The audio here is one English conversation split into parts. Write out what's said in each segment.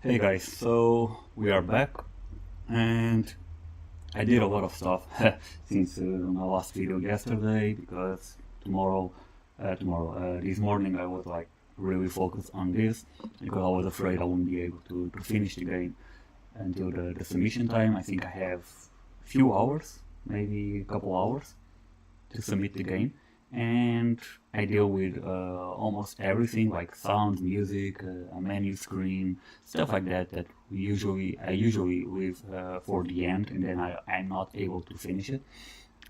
Hey guys, so we are back, and I did a lot of stuff since my last video yesterday because this morning I was like really focused on this because I was afraid I wouldn't be able to finish the game until the submission time. I think I have a few hours, maybe a couple hours to submit the game, and I deal with almost everything like sound, music, a menu screen, stuff like that that I usually leave for the end, and then I'm not able to finish it.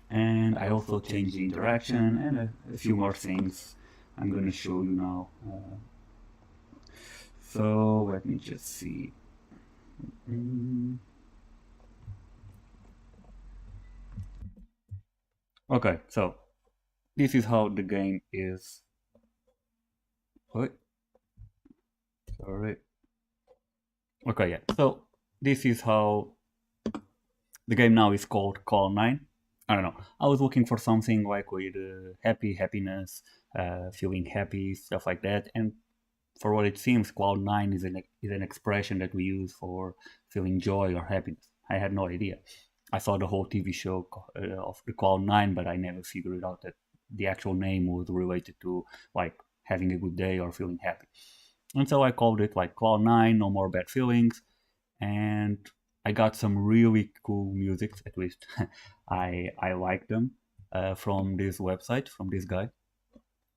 And I also change the interaction and a few more things I'm gonna show you now. So let me just see. Mm. Okay, so this is how the game is. Wait, sorry. Okay, yeah. So this is how the game now is called Call 9. I don't know. I was looking for something like with happiness, feeling happy, stuff like that. And for what it seems, Cloud 9 is an expression that we use for feeling joy or happiness. I had no idea. I saw the whole TV show of the Cloud 9, but I never figured out that the actual name was related to like having a good day or feeling happy. And so I called it like Cloud 9, no more bad feelings. And I got some really cool music. At least I like them from this website from this guy.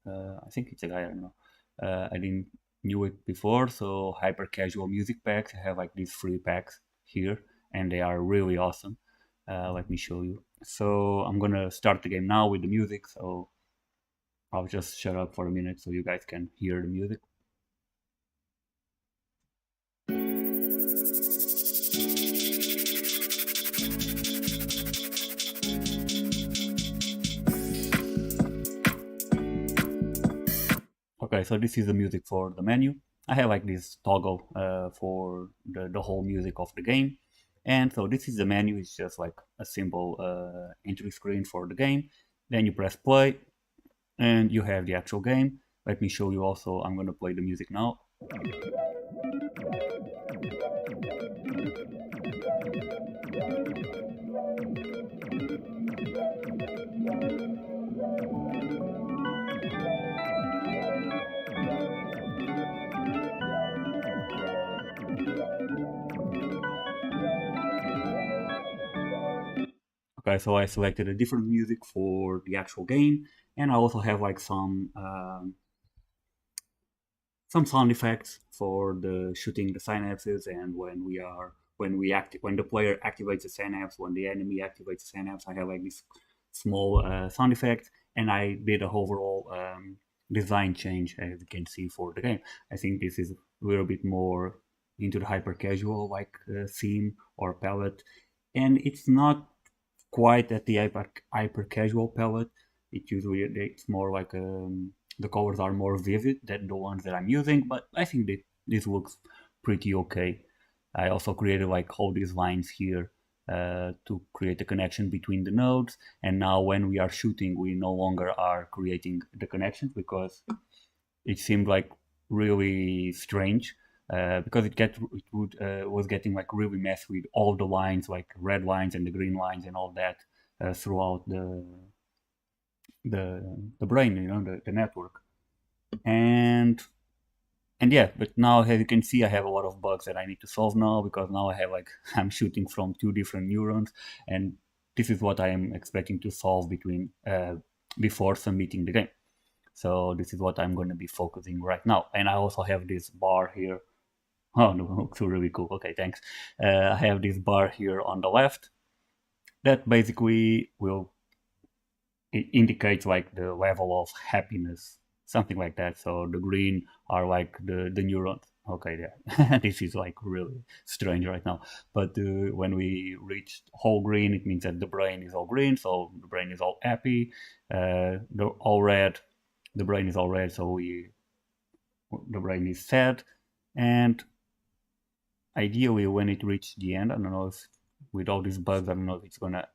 I think it's a guy. I don't know. I didn't knew it before. So hypercasual music packs. I have like these free packs here, and they are really awesome. Let me show you. So I'm gonna start the game now with the music. So I'll just shut up for a minute so you guys can hear the music. Okay, so this is the music for the menu. I have like this toggle for the whole music of the game. And so this is the menu, it's just like a simple entry screen for the game. Then you press play and you have the actual game. Let me show you also, I'm gonna play the music now. Okay, so I selected a different music for the actual game, and I also have like some sound effects for the shooting the synapses and when the player activates the synapse, when the enemy activates the synapse. I have like this small sound effect, and I did a overall design change, as you can see, for the game. I think this is a little bit more into the hyper casual like theme or palette, and it's not quite at the hyper casual palette. It's more like the colors are more vivid than the ones that I'm using, but I think that this looks pretty okay. I also created like all these lines here to create a connection between the nodes, and now when we are shooting we no longer are creating the connections because it seemed like really strange because was getting like really messy with all the lines, like red lines and the green lines and all that throughout the brain, the network. And yeah, but now as you can see, I have a lot of bugs that I need to solve now because now I have like I'm shooting from two different neurons, and this is what I am expecting to solve before submitting the game. So this is what I'm going to be focusing right now. And I also have this bar here. Oh, no, looks really cool. Okay, thanks. I have this bar here on the left that basically will it indicates like the level of happiness, something like that. So the green are like the neurons. Okay, yeah, this is like really strange right now. But when we reach whole green, it means that the brain is all green, so the brain is all happy. All red, the brain is all red, so the brain is sad. And ideally, when it reaches the end, I don't know if with all these bugs, I don't know if it's gonna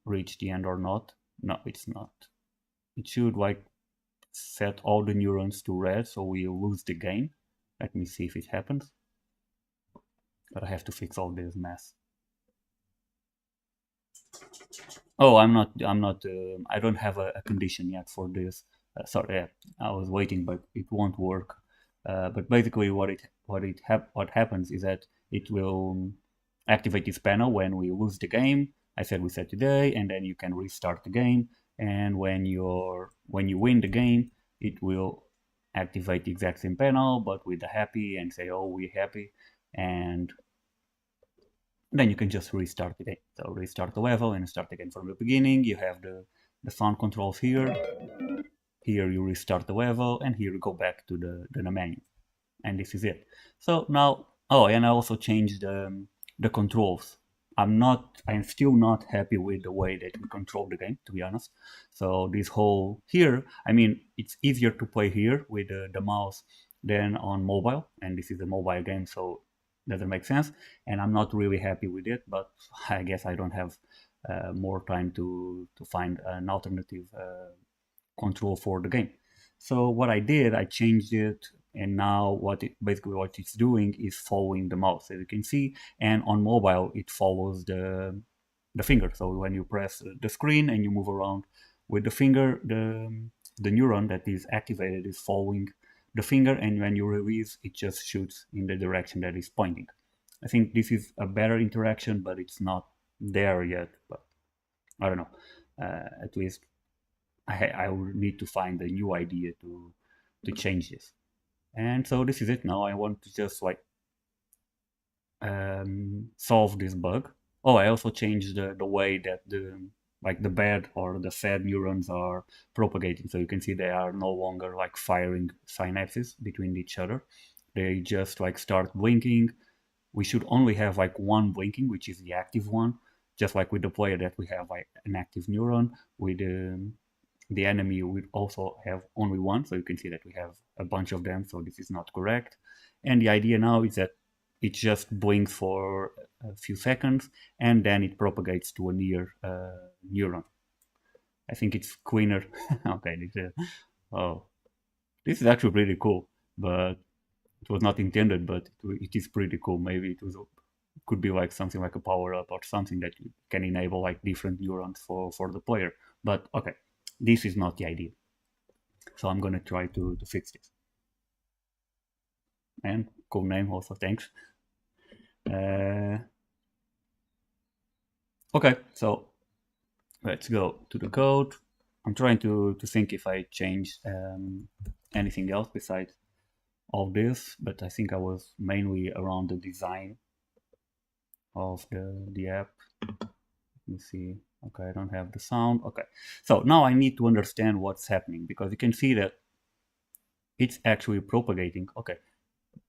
reach the end or not. No, it's not. It should like set all the neurons to red, so we lose the game. Let me see if it happens. but I have to fix all this mess. Oh, I don't have a condition yet for this. Sorry, yeah, I was waiting, but it won't work. But basically, what happens is that it will activate this panel when we lose the game. I said we said today, and then you can restart the game. And when you win the game, it will activate the exact same panel, but with the happy and say, "Oh, we're happy," and then you can just restart the game. So restart the level and start again from the beginning. You have the sound controls here. Here you restart the level, and here you go back to the menu. And this is it. So now, oh, and I also changed the controls. I'm still not happy with the way that we control the game, to be honest. So this whole here, I mean, it's easier to play here with the mouse than on mobile, and this is a mobile game, so doesn't make sense. And I'm not really happy with it, but I guess I don't have more time to find an alternative control for the game. So what I did, I changed it, and now basically what it's doing is following the mouse, as you can see. And on mobile, it follows the finger. So when you press the screen and you move around with the finger, the neuron that is activated is following the finger, and when you release, it just shoots in the direction that is pointing. I think this is a better interaction, but it's not there yet. But I don't know. At least I will need to find a new idea to change this. And so this is it now. I want to just like solve this bug. Oh, I also changed the way that the bad or the sad neurons are propagating. So you can see they are no longer like firing synapses between each other. They just like start blinking. We should only have like one blinking, which is the active one. Just like with the player that we have like an active neuron. With the enemy will also have only one, so you can see that we have a bunch of them, so this is not correct. And the idea now is that it just blinks for a few seconds and then it propagates to a near neuron. I think it's cleaner. Okay, oh, this is actually pretty cool, but it was not intended, but it is pretty cool. Maybe could be like something like a power up or something that can enable like different neurons for the player. But okay, this is not the idea. So I'm gonna try to fix this. And cool name also, thanks. Uh, okay, so let's go to the code. I'm trying to think if I change anything else besides all this, but I think I was mainly around the design of the app. Let me see. Okay, I don't have the sound. Okay, so now I need to understand what's happening because you can see that it's actually propagating. Okay,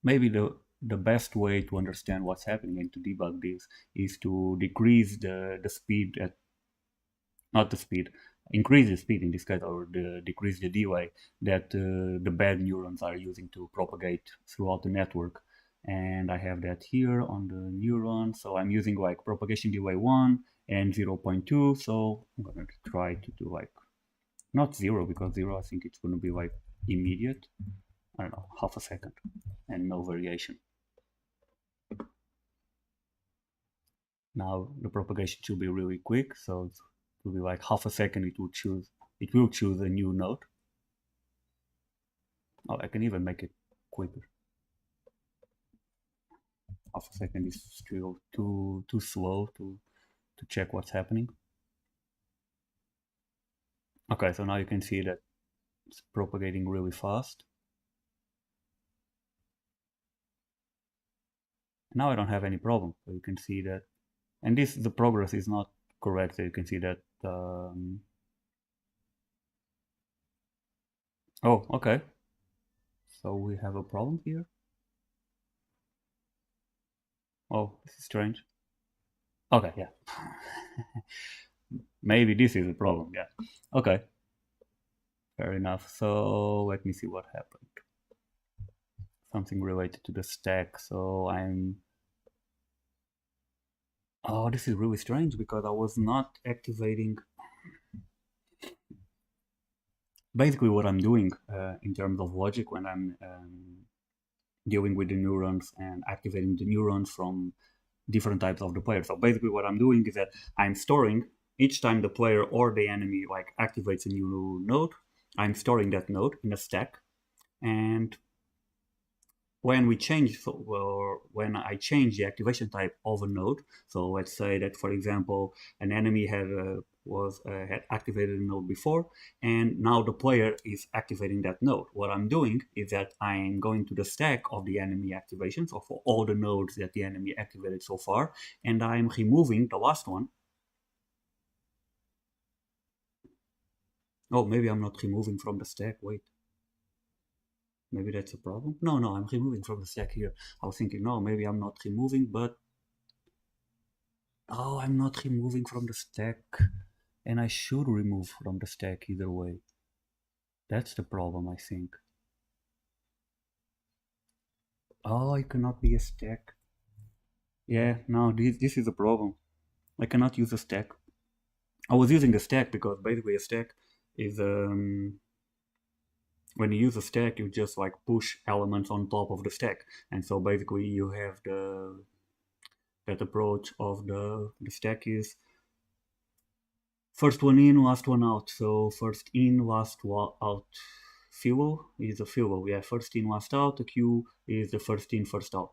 maybe the best way to understand what's happening and to debug this is to decrease the speed at not the speed, increase the speed in this case, or decrease the delay that the bad neurons are using to propagate throughout the network. And I have that here on the neuron. So I'm using like propagation delay 1 and 0.2. So I'm going to try to do like not 0, because 0 I think it's going to be like immediate. I don't know, half a second and no variation. Now the propagation should be really quick, so it will be like half a second. It will choose a new node. Oh, I can even make it quicker. Half a second is still too slow to check what's happening. Okay, so now you can see that it's propagating really fast. Now I don't have any problem. So you can see that, and the progress is not correct. So you can see that. Oh, okay. So we have a problem here. Oh, this is strange. Okay, yeah. Maybe this is a problem, yeah. Okay. Fair enough. So let me see what happened. Something related to the stack. So oh, this is really strange because I was not activating. Basically what I'm doing in terms of logic when I'm dealing with the neurons and activating the neurons from different types of the player. So basically what I'm doing is that I'm storing each time the player or the enemy like activates a new node, I'm storing that node in a stack. And when we change, or when I change the activation type of a node, so let's say that, for example, an enemy had activated a node before, and now the player is activating that node. What I'm doing is that I'm going to the stack of the enemy activations, so for all the nodes that the enemy activated so far, and I'm removing the last one. Oh, maybe I'm not removing from the stack. Wait. Maybe that's a problem. No, I'm removing from the stack here. I was thinking, no, maybe I'm not removing, but oh, I'm not removing from the stack, and I should remove from the stack either way. That's the problem, I think. Oh, it cannot be a stack. Yeah, no, this is a problem. I cannot use a stack. I was using a stack because basically a stack is when you use a stack, you just like push elements on top of the stack, and so basically you have that approach of the stack is first one in, last one out. So first in, last out. Fuel is a fuel. Yeah, first in, last out. A queue is the first in, first out.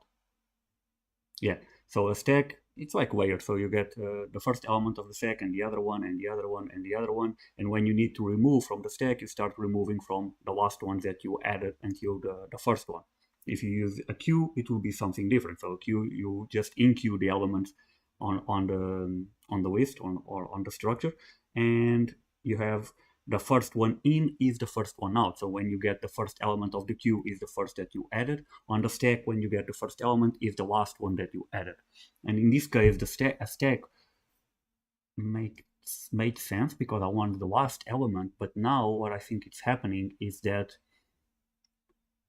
Yeah. So a stack, it's like layered. So you get the first element of the stack and the other one and the other one and the other one. And when you need to remove from the stack, you start removing from the last ones that you added until the first one. If you use a queue, it will be something different. So a queue, you just in-queue the elements on the list or on the structure, and you have the first one in is the first one out. So when you get the first element of the queue is the first that you added. On the stack, when you get the first element is the last one that you added. And in this case, a stack made sense because I wanted the last element. But now what I think is happening is that,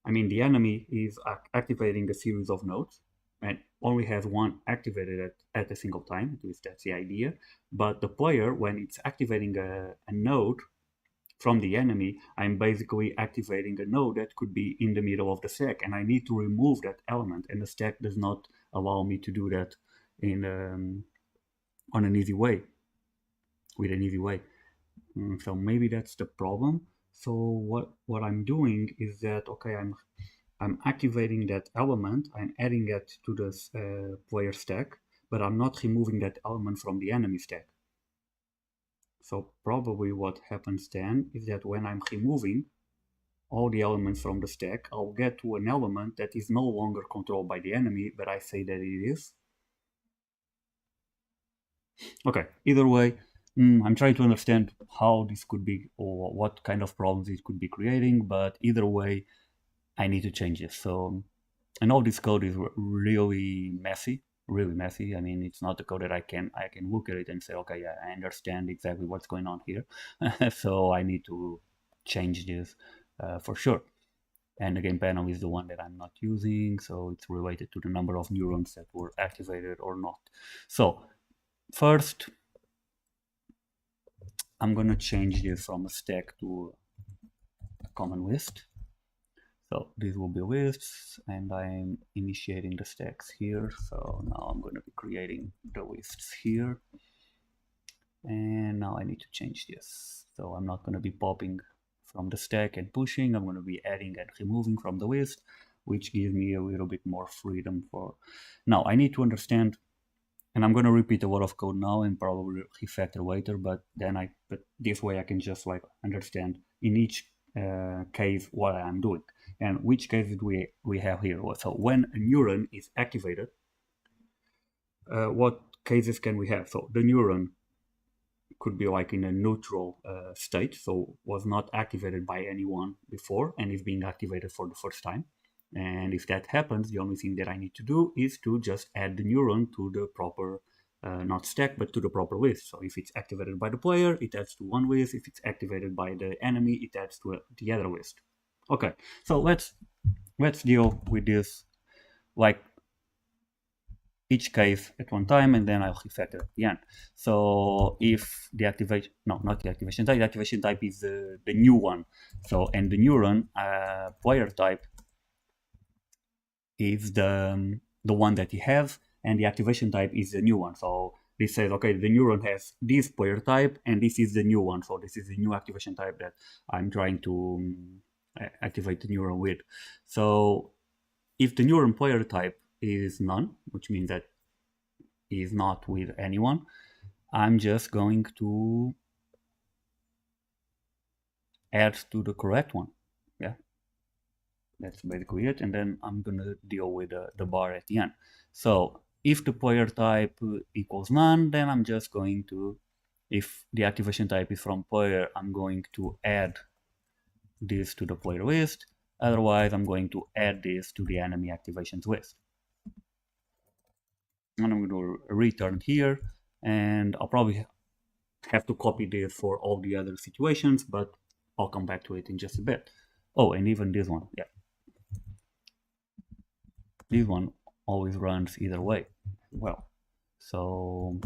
I mean, the enemy is activating a series of nodes and only has one activated at a single time. At least that's the idea. But the player, when it's activating a node from the enemy, I'm basically activating a node that could be in the middle of the stack, and I need to remove that element, and the stack does not allow me to do that in on an easy way, with an easy way. So maybe that's the problem. So what I'm doing is that, okay, I'm activating that element, I'm adding it to the player stack, but I'm not removing that element from the enemy stack. So probably what happens then is that when I'm removing all the elements from the stack, I'll get to an element that is no longer controlled by the enemy, but I say that it is. Okay, either way, I'm trying to understand how this could be or what kind of problems it could be creating, but either way, I need to change this. So I know this code is really messy, really messy. I mean, it's not the code that I can look at it and say, okay, yeah, I understand exactly what's going on here. So I need to change this for sure. And the game panel is the one that I'm not using, so it's related to the number of neurons that were activated or not. So first, I'm gonna change this from a stack to a common list. So these will be lists, and I'm initiating the stacks here. So now I'm going to be creating the lists here. And now I need to change this. So I'm not going to be popping from the stack and pushing. I'm going to be adding and removing from the list, which gives me a little bit more freedom for... Now I need to understand, and I'm going to repeat a lot of code now and probably refactor later, but this way I can just like understand in each case what I'm doing. And which cases we have here? So when a neuron is activated, what cases can we have? So the neuron could be like in a neutral state, so was not activated by anyone before and is being activated for the first time. And if that happens, the only thing that I need to do is to just add the neuron to the proper, not stack, but to the proper list. So if it's activated by the player, it adds to one list. If it's activated by the enemy, it adds to the other list. Okay, so let's deal with this like each case at one time, and then I'll refactor at the end. So if the activation, no, not the activation type is the new one. So, and the neuron player type is the one that you have, and the activation type is the new one. So this says, okay, the neuron has this player type, and this is the new one. So this is the new activation type that I'm trying to activate the neuron with. So if the neuron player type is none, which means that is not with anyone, I'm just going to add to the correct one. Yeah, that's basically it. And then I'm gonna deal with the bar at the end. So if the player type equals none, then I'm just going to, if the activation type is from player, I'm going to add this to the player list. Otherwise, I'm going to add this to the enemy activations list. And I'm going to return here, and I'll probably have to copy this for all the other situations, but I'll come back to it in just a bit. Oh, and even this one, yeah. This one always runs either way. Well, so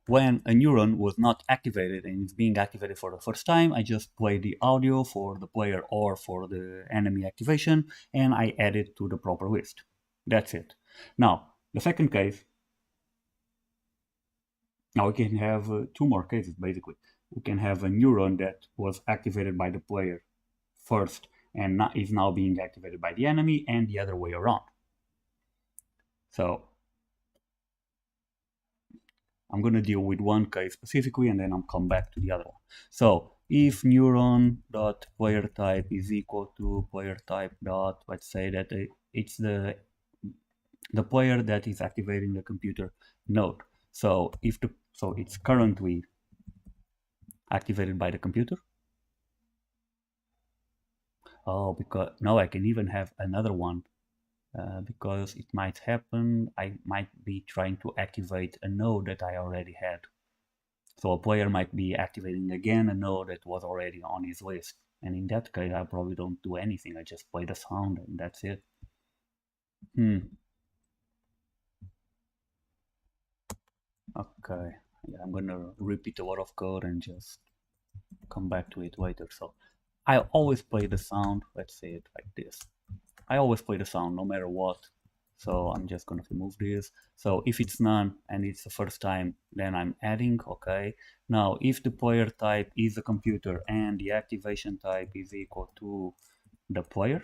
when a neuron was not activated and it's being activated for the first time, I just play the audio for the player or for the enemy activation, and I add it to the proper list. That's it. Now, the second case, now we can have two more cases basically. We can have a neuron that was activated by the player first and is now being activated by the enemy, and the other way around. So I'm going to deal with one case specifically, and then I'll come back to the other one. So if neuron.player type is equal to player type dot, let's say that it's the player that is activating the computer node. So it's currently activated by the computer. Oh, because now I can even have another one. Because it might happen, I might be trying to activate a node that I already had. So a player might be activating again a node that was already on his list. And in that case, I probably don't do anything. I just play the sound and that's it. Okay, yeah, I'm gonna repeat a lot of code and just come back to it later. So I always play the sound, let's say it like this. I always play the sound no matter what. So I'm just going to remove this. So if it's none and it's the first time, then I'm adding, okay. Now, if the player type is a computer and the activation type is equal to the player,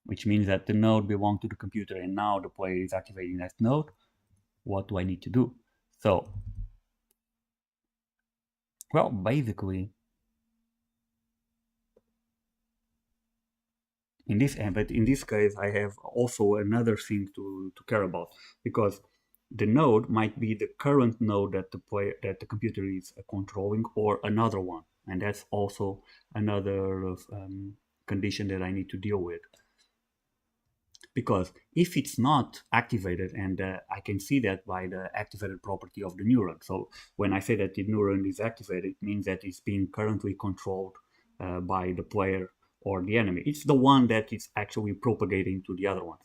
which means that the node belongs to the computer and now the player is activating that node, what do I need to do? So, well, basically, in this case, I have also another thing to care about, because the node might be the current node that the computer is controlling, or another one, and that's also another condition that I need to deal with. Because if it's not activated, and I can see that by the activated property of the neuron. So when I say that the neuron is activated, it means that it's being currently controlled by the player or the enemy. It's the one that is actually propagating to the other ones.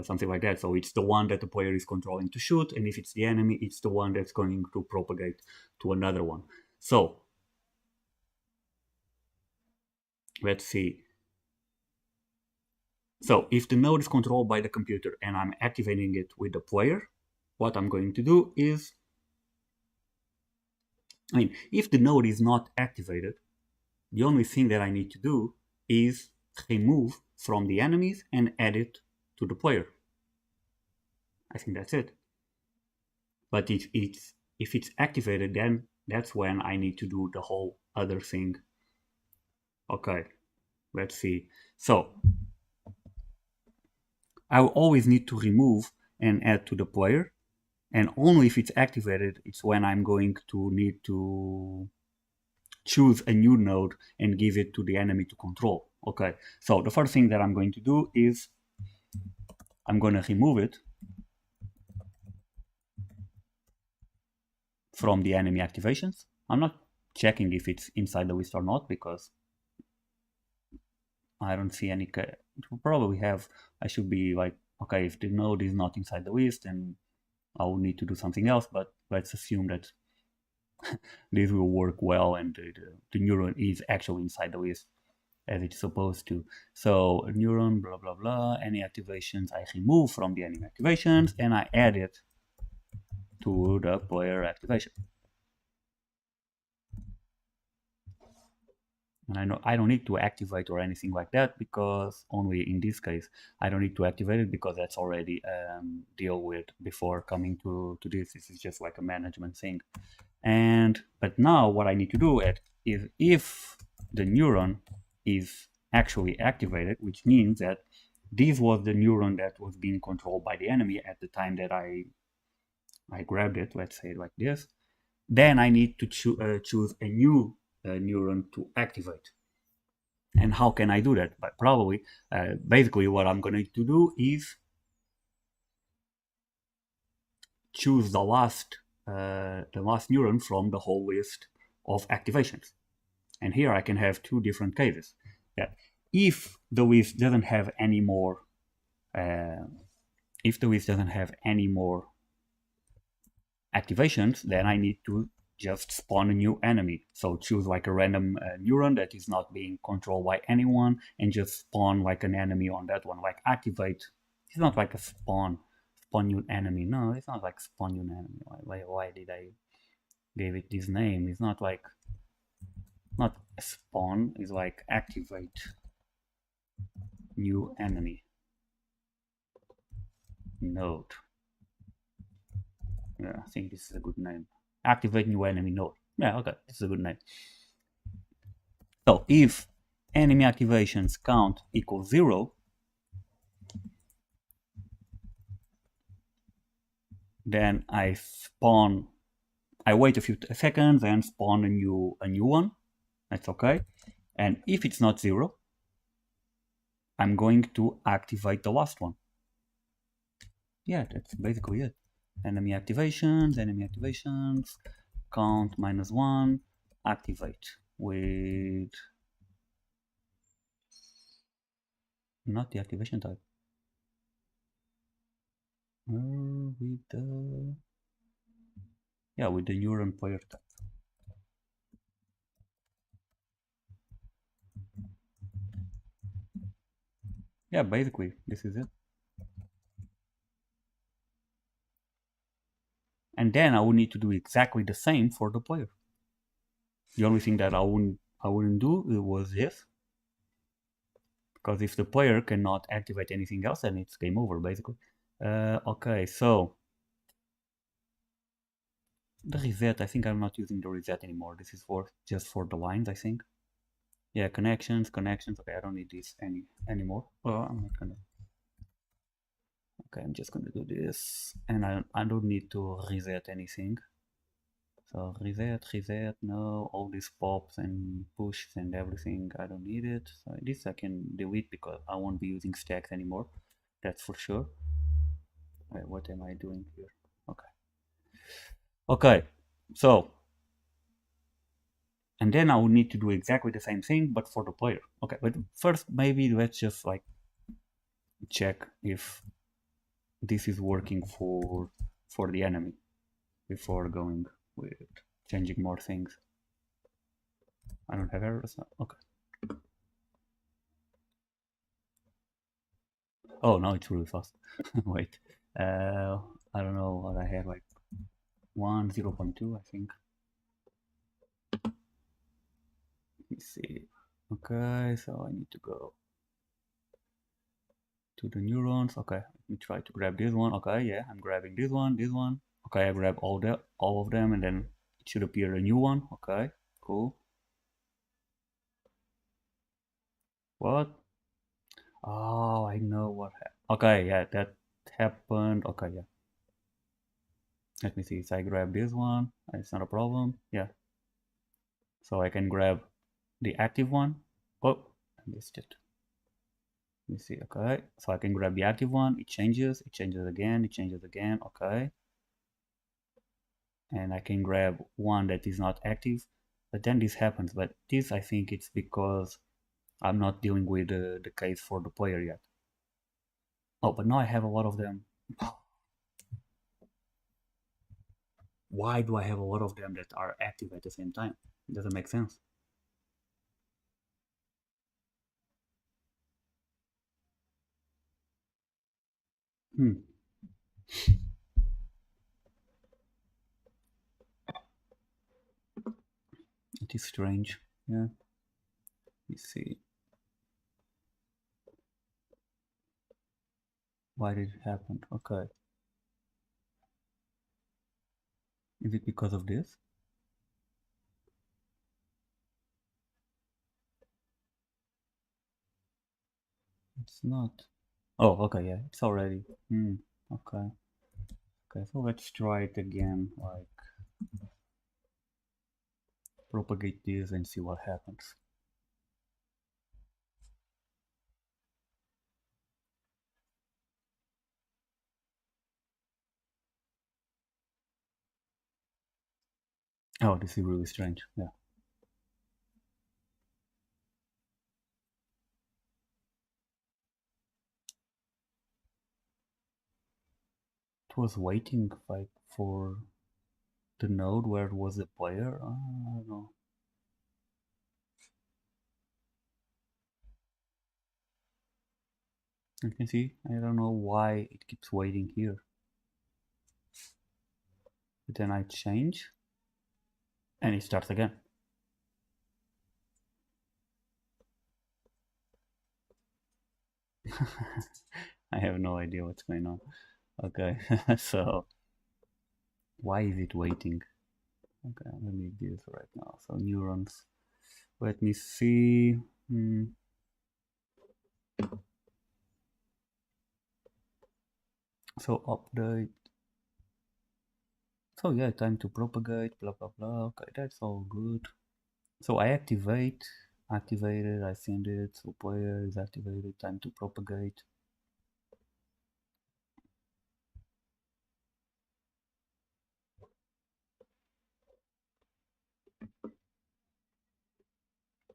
Something like that. So it's the one that the player is controlling to shoot, and if it's the enemy, it's the one that's going to propagate to another one. So let's see. So if the node is controlled by the computer and I'm activating it with the player, what I'm going to do is, if the node is not activated, the only thing that I need to do is remove from the enemies and add it to the player. I think that's it. But if it's activated, then that's when I need to do the whole other thing. Okay, let's see. So I will always need to remove and add to the player, and only if it's activated, it's when I'm going to need to choose a new node and give it to the enemy to control. Okay, so the first thing that I'm going to do is I'm going to remove it from the enemy activations. I'm not checking if it's inside the list or not, because I don't see any. Probably have, I should be like, okay, if the node is not inside the list, then I will need to do something else, but let's assume that this will work well, and the neuron is actually inside the list as it's supposed to. So neuron, blah, blah, blah, any activations I remove from the enemy activations, and I add it to the player activation. And I know I don't need to activate or anything like that, because only in this case I don't need to activate it, because that's already deal with before coming to this. This is just like a management thing. But now what I need to do is, if the neuron is actually activated, which means that this was the neuron that was being controlled by the enemy at the time that I grabbed it, let's say like this, then I need to choose a new neuron to activate. And how can I do that? But probably, basically what I'm going to do is choose the last neuron from the whole list of activations. And here I can have two different cases. That if the list doesn't have any more, activations, then I need to just spawn a new enemy. So choose like a random neuron that is not being controlled by anyone, and just spawn like an enemy on that one. Like activate. It's not like a spawn new enemy. No, it's not like spawn new enemy. Why did I give it this name? It's not like, not spawn. It's like activate new enemy node. Yeah, I think this is a good name. Activate new enemy node. Yeah, okay, this is a good name. So if enemy activations count equals 0, then I wait a few seconds and spawn a new one. That's okay. And if it's not 0, I'm going to activate the last one. Yeah, that's basically it. Enemy activations, count -1, activate with not the activation type. With the neuron player type. Yeah, basically this is it. And then I would need to do exactly the same for the player. The only thing that I wouldn't do was this, because if the player cannot activate anything else, then it's game over basically. Okay, so the reset, I think I'm not using the reset anymore. This is just for the lines, I think. Yeah, connections. Okay, I don't need this anymore. Well, I'm not gonna. Okay, I'm just gonna do this, and I don't need to reset anything. So reset, no, all these pops and pushes and everything, I don't need it. So this I can delete because I won't be using stacks anymore. That's for sure. Wait, what am I doing here? Okay. Okay, so, and then I will need to do exactly the same thing, but for the player. Okay, but first maybe let's just like check if this is working for the enemy before going with changing more things. I don't have errors. Okay. Oh, now it's really fast. Wait. I don't know what I had, like 0.2, I think. Let me see. Okay, so I need to go to the neurons. Okay, let me try to grab this one. Okay, yeah, I'm grabbing this one. Okay, I grab all of them, and then it should appear a new one. Okay, cool. What? Oh, I know what happened. Okay, yeah, that happened. Okay, yeah. Let me see. So I grab this one. It's not a problem. Yeah. So I can grab the active one. Oh, I missed it. Let me see. Okay. So I can grab the active one. It changes again. Okay. And I can grab one that is not active. But then this happens. But this, I think it's because I'm not dealing with the case for the player yet. Oh, but now I have a lot of them. why do I have a lot of them that are active at the same time? It doesn't make sense. Hmm. It is strange. Yeah. Let's see. Why did it happen? Okay. Is it because of this? It's not. Oh, okay, yeah, it's already. Hmm. Okay. Okay, so let's try it again. Like propagate this and see what happens. Oh, this is really strange. Yeah. It was waiting like for the node where it was the player. I don't know. You can see, I don't know why it keeps waiting here. But then I change and it starts again. I have no idea what's going on. Okay, so why is it waiting? Okay, let me do this right now. So neurons. Let me see. So update. So yeah, time to propagate, blah blah blah. Okay, that's all good. So I activated, I send it, so player is activated, time to propagate.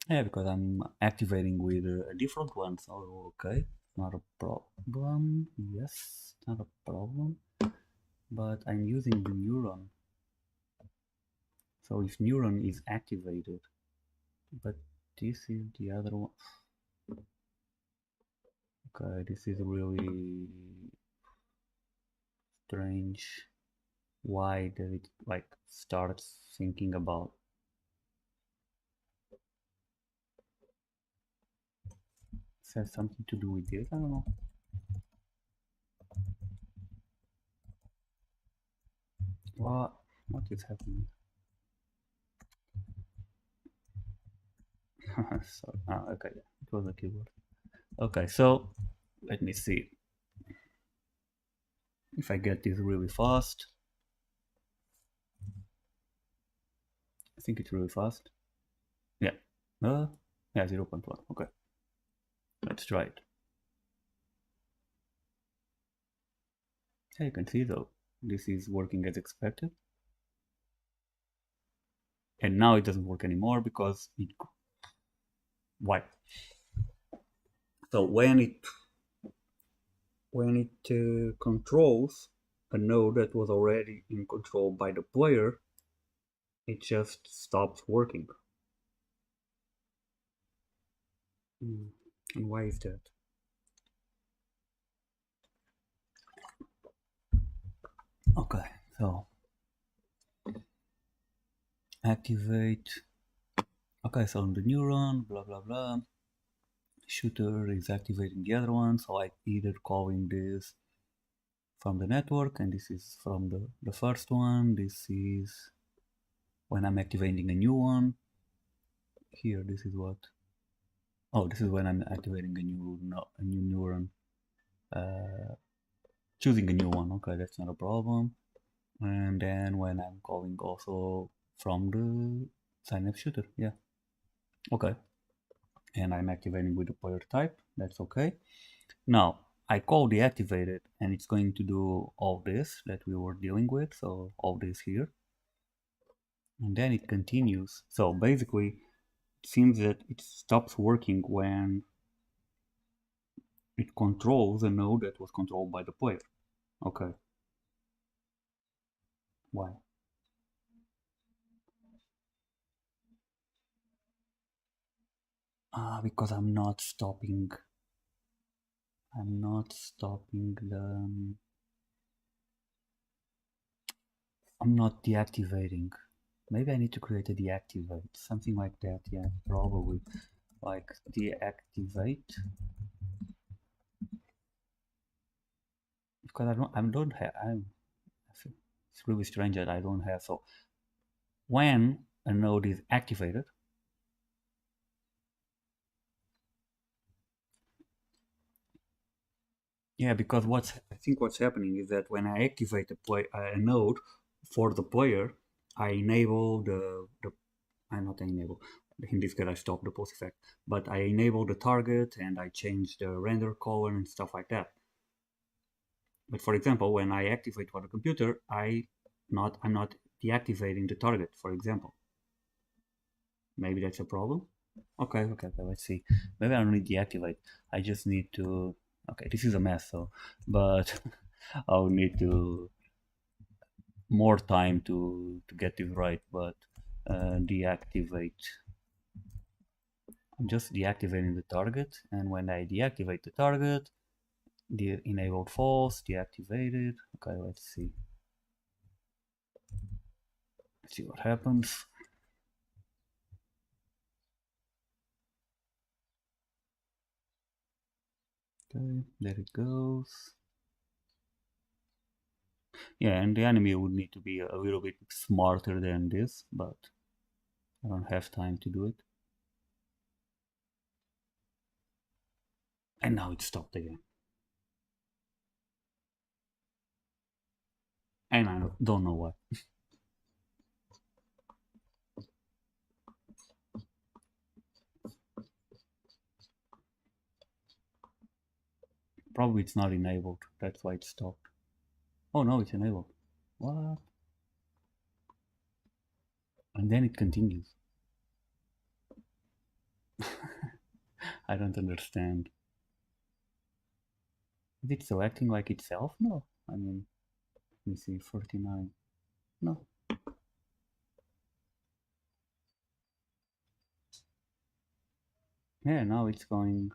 Yeah, because I'm activating with a different one, so okay, not a problem. Yes, not a problem. But I'm using the neuron. So if neuron is activated, but this is the other one. Okay, this is really strange. Why did it like start thinking about? It has something to do with this? I don't know. What? What is happening? So, okay, it was a keyboard. Okay, so let me see if I get this really fast. I think it's really fast. Yeah. Yeah, 0.1. Okay. Let's try it. Yeah, you can see though, this is working as expected. And now it doesn't work anymore because it. Why? So when it controls a node that was already in control by the player, it just stops working. And why is that? Okay, so activate. Okay, so the neuron, blah blah blah. Shooter is activating the other one, so I either calling this from the network, and this is from the first one. This is when I'm activating a new one. Here, this is what. Oh, this is when I'm activating a new neuron. Choosing a new one. Okay, that's not a problem. And then when I'm calling also from the synapse shooter, yeah. Okay. And I'm activating with the player type. That's okay. Now I call deactivated, and it's going to do all this that we were dealing with. So all this here, and then it continues. So basically, it seems that it stops working when it controls a node that was controlled by the player. Okay. Why? Because I'm not stopping. I'm not stopping the. I'm not deactivating. Maybe I need to create a deactivate, something like that. Yeah, probably. Like deactivate, because I don't have. It's really strange that I don't have. So when a node is activated, yeah, because I think what's happening is that when I activate a node for the player, I enable the I not enable. In this case, I stop the post effect, but I enable the target and I change the render color and stuff like that. But for example, when I activate for the computer, I'm not deactivating the target, for example. Maybe that's a problem. Okay, let's see. Maybe I don't need deactivate. I just need to. Okay, this is a mess. So, but I'll need to more time to get this right. But deactivate. I'm just deactivating the target, and when I deactivate the target, the enabled false, deactivated. Okay, let's see. Let's see what happens. Okay, there it goes. Yeah, and the enemy would need to be a little bit smarter than this, but I don't have time to do it. And now it stopped again. And I don't know why. Probably it's not enabled. That's why it stopped. Oh no, it's enabled. What? And then it continues. I don't understand. Is it selecting like itself? No. I mean, let me see, 49. No. Yeah, now it's going.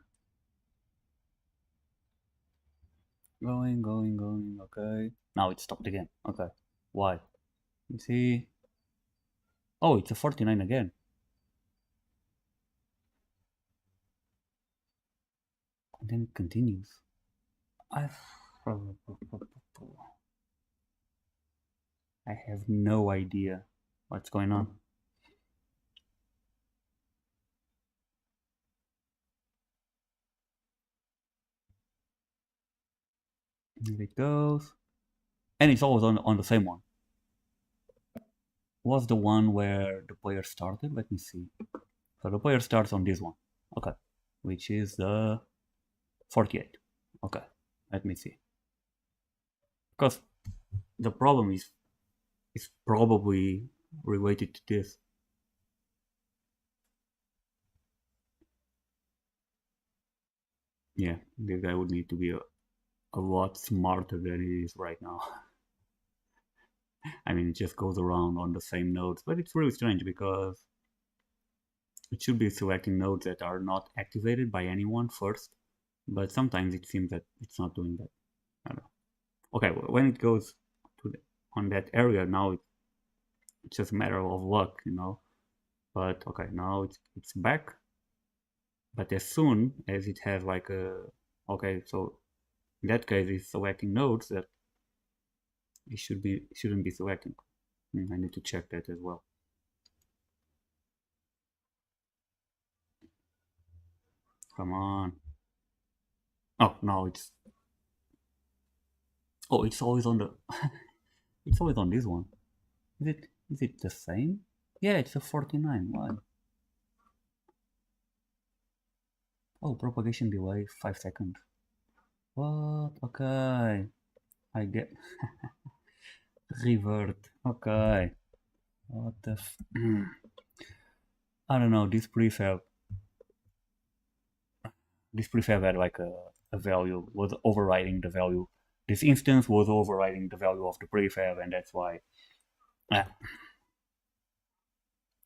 Going. Okay. Now it stopped again. Okay. Why? You see? Oh, it's a 49 again. And then it continues. I I have no idea what's going on. Here it goes. And it's always on the same one. Was the one where the player started? Let me see. So the player starts on this one. Okay. Which is the 48. Okay. Let me see. Because the problem is probably related to this. Yeah, this guy would need to be a lot smarter than he is right now. I mean, it just goes around on the same nodes, but it's really strange because it should be selecting nodes that are not activated by anyone first, but sometimes it seems that it's not doing that. I don't know. Okay, when it goes to on that area, now it's just a matter of luck, you know. But okay, now it's back. But as soon as it has like a okay, so in that case, it's selecting nodes that shouldn't be selecting. I need to check that as well. Come on. Oh, no, it's always on the it's always on this one. Is it the same? Yeah, it's a 49. Why? Oh, propagation delay 5 seconds. What? Okay. I get revert. Okay. What the I don't know, this prefab had like a value, was overriding the value. This instance was overriding the value of the prefab, and that's why. Ah.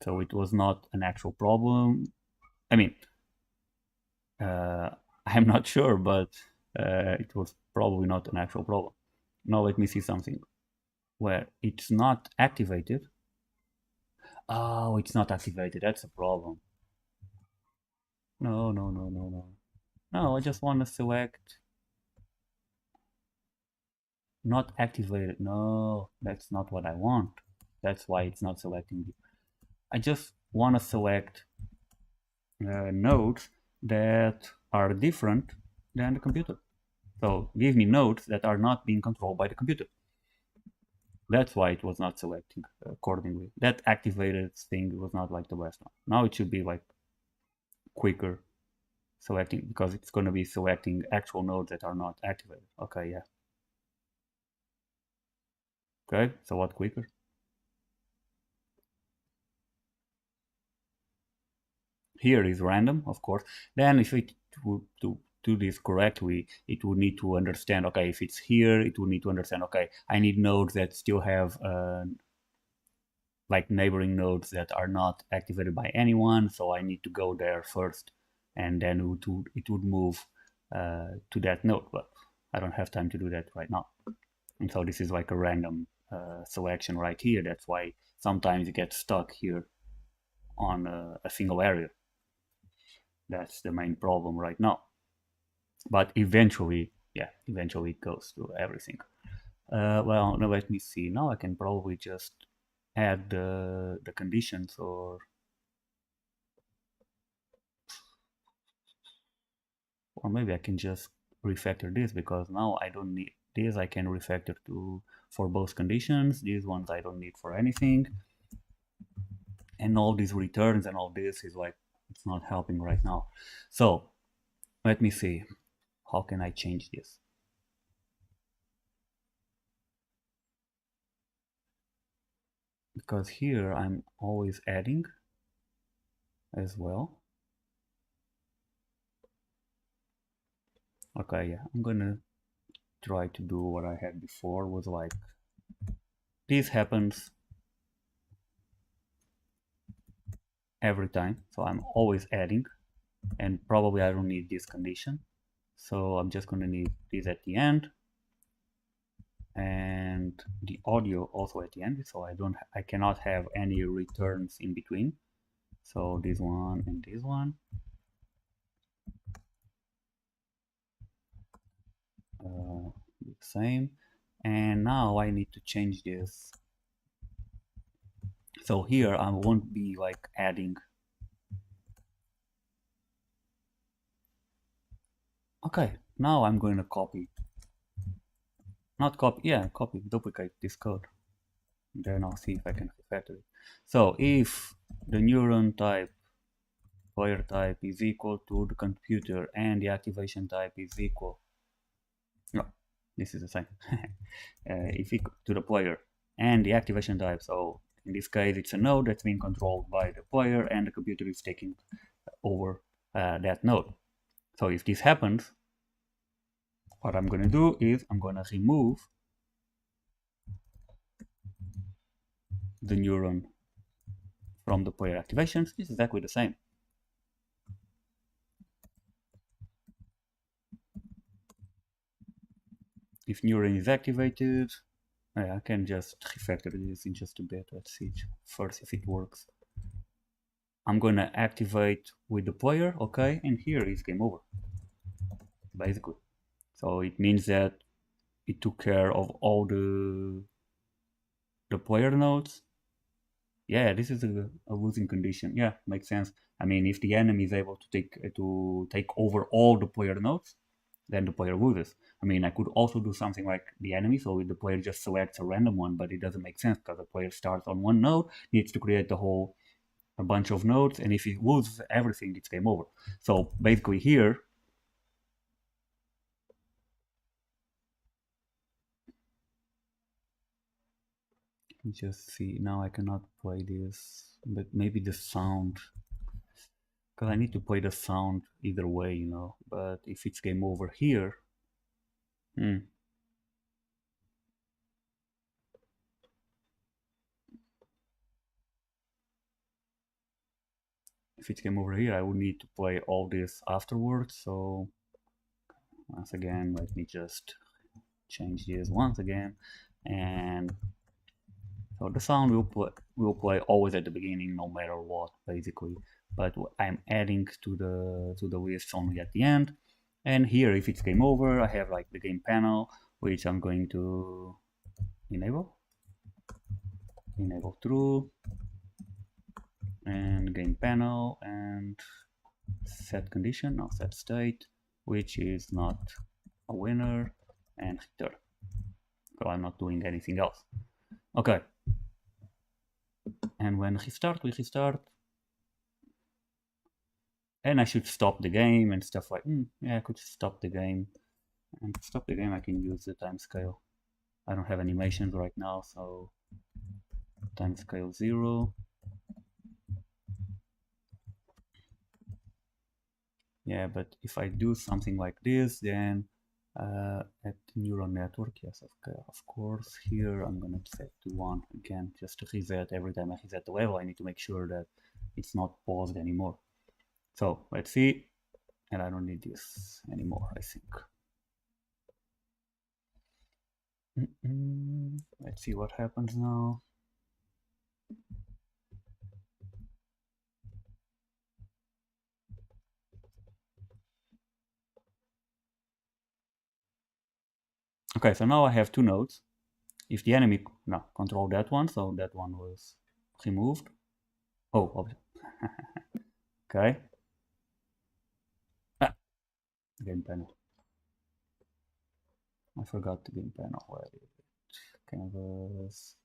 So it was not an actual problem. I mean, Uh, I'm not sure, but it was probably not an actual problem. Now let me see something where it's not activated. Oh, it's not activated. That's a problem. No, no, no, no, no. No, I just want to select not activated. No, that's not what I want. That's why it's not selecting. I just want to select nodes that are different than the computer. So give me nodes that are not being controlled by the computer. That's why it was not selecting accordingly. That activated thing was not like the best one. Now it should be like quicker selecting because it's going to be selecting actual nodes that are not activated. Okay, yeah. Okay, so what quicker? Here is random, of course. Then if it to do this correctly, it would need to understand, okay, if it's here, it would need to understand, okay, I need nodes that still have like neighboring nodes that are not activated by anyone, so I need to go there first, and then it would move to that node, but I don't have time to do that right now. And so this is like a random selection right here. That's why sometimes you get stuck here on a single area. That's the main problem right now. But eventually, yeah, eventually it goes to everything. Well, now let me see. Now I can probably just add the conditions, or maybe I can just refactor this because now I don't need this. I can refactor to for both conditions. These ones I don't need for anything. And all these returns and all this is like it's not helping right now. So let me see. How can I change this? Because here I'm always adding as well. Okay, yeah, I'm gonna try to do what I had before was like this happens every time, so I'm always adding, and probably I don't need this condition, so I'm just gonna need this at the end and the audio also at the end, so I cannot have any returns in between. So this one and this one, the same, and now I need to change this. So here I won't be like adding. Okay, now I'm going to copy. Not copy, yeah, copy, duplicate this code. Then I'll see if I can refactor it. So if the neuron type, player type is equal to the computer and the activation type is equal, no, this is the same. If equal to the player and the activation type, so in this case it's a node that's being controlled by the player and the computer is taking over that node. So if this happens, what I'm going to do is I'm going to remove the neuron from the player activations. It's exactly the same. If neuron is activated, I can just refactor this in just a bit. Let's see first if it works. I'm gonna activate with the player, okay, and here is game over, basically. So it means that it took care of all the player nodes. Yeah, this is a losing condition. Yeah, makes sense. I mean, if the enemy is able to take over all the player nodes, then the player loses. I mean, I could also do something like the enemy, so the player just selects a random one, but it doesn't make sense because the player starts on one node, needs to create a bunch of nodes, and if he loses everything, it's game over. So basically here, just see, now I cannot play this, but maybe the sound, because I need to play the sound either way, but if it's game over here, hmm, if it came over here, I would need to play all this afterwards. So once again, let me just change this once again, and so the sound will play always at the beginning, no matter what, basically. But I'm adding to the list only at the end. And here, if it's game over, I have like the game panel, which I'm going to enable true, and game panel, and set condition, now set state, which is not a winner, and return. So I'm not doing anything else. Okay. And when we restart. And I should stop the game and stuff like, yeah, I could stop the game. And to stop the game, I can use the time scale. I don't have animations right now, so time scale 0. Yeah, but if I do something like this, then at neural network, yes, okay, of course, here I'm gonna set to 1 again, just to reset. Every time I reset the level, I need to make sure that it's not paused anymore. So let's see, and I don't need this anymore, I think. Let's see what happens now. Okay, so now I have 2 nodes. If the enemy control that one, so that one was removed. Oh, okay. Game panel. I forgot the game panel. Where is it? Canvas.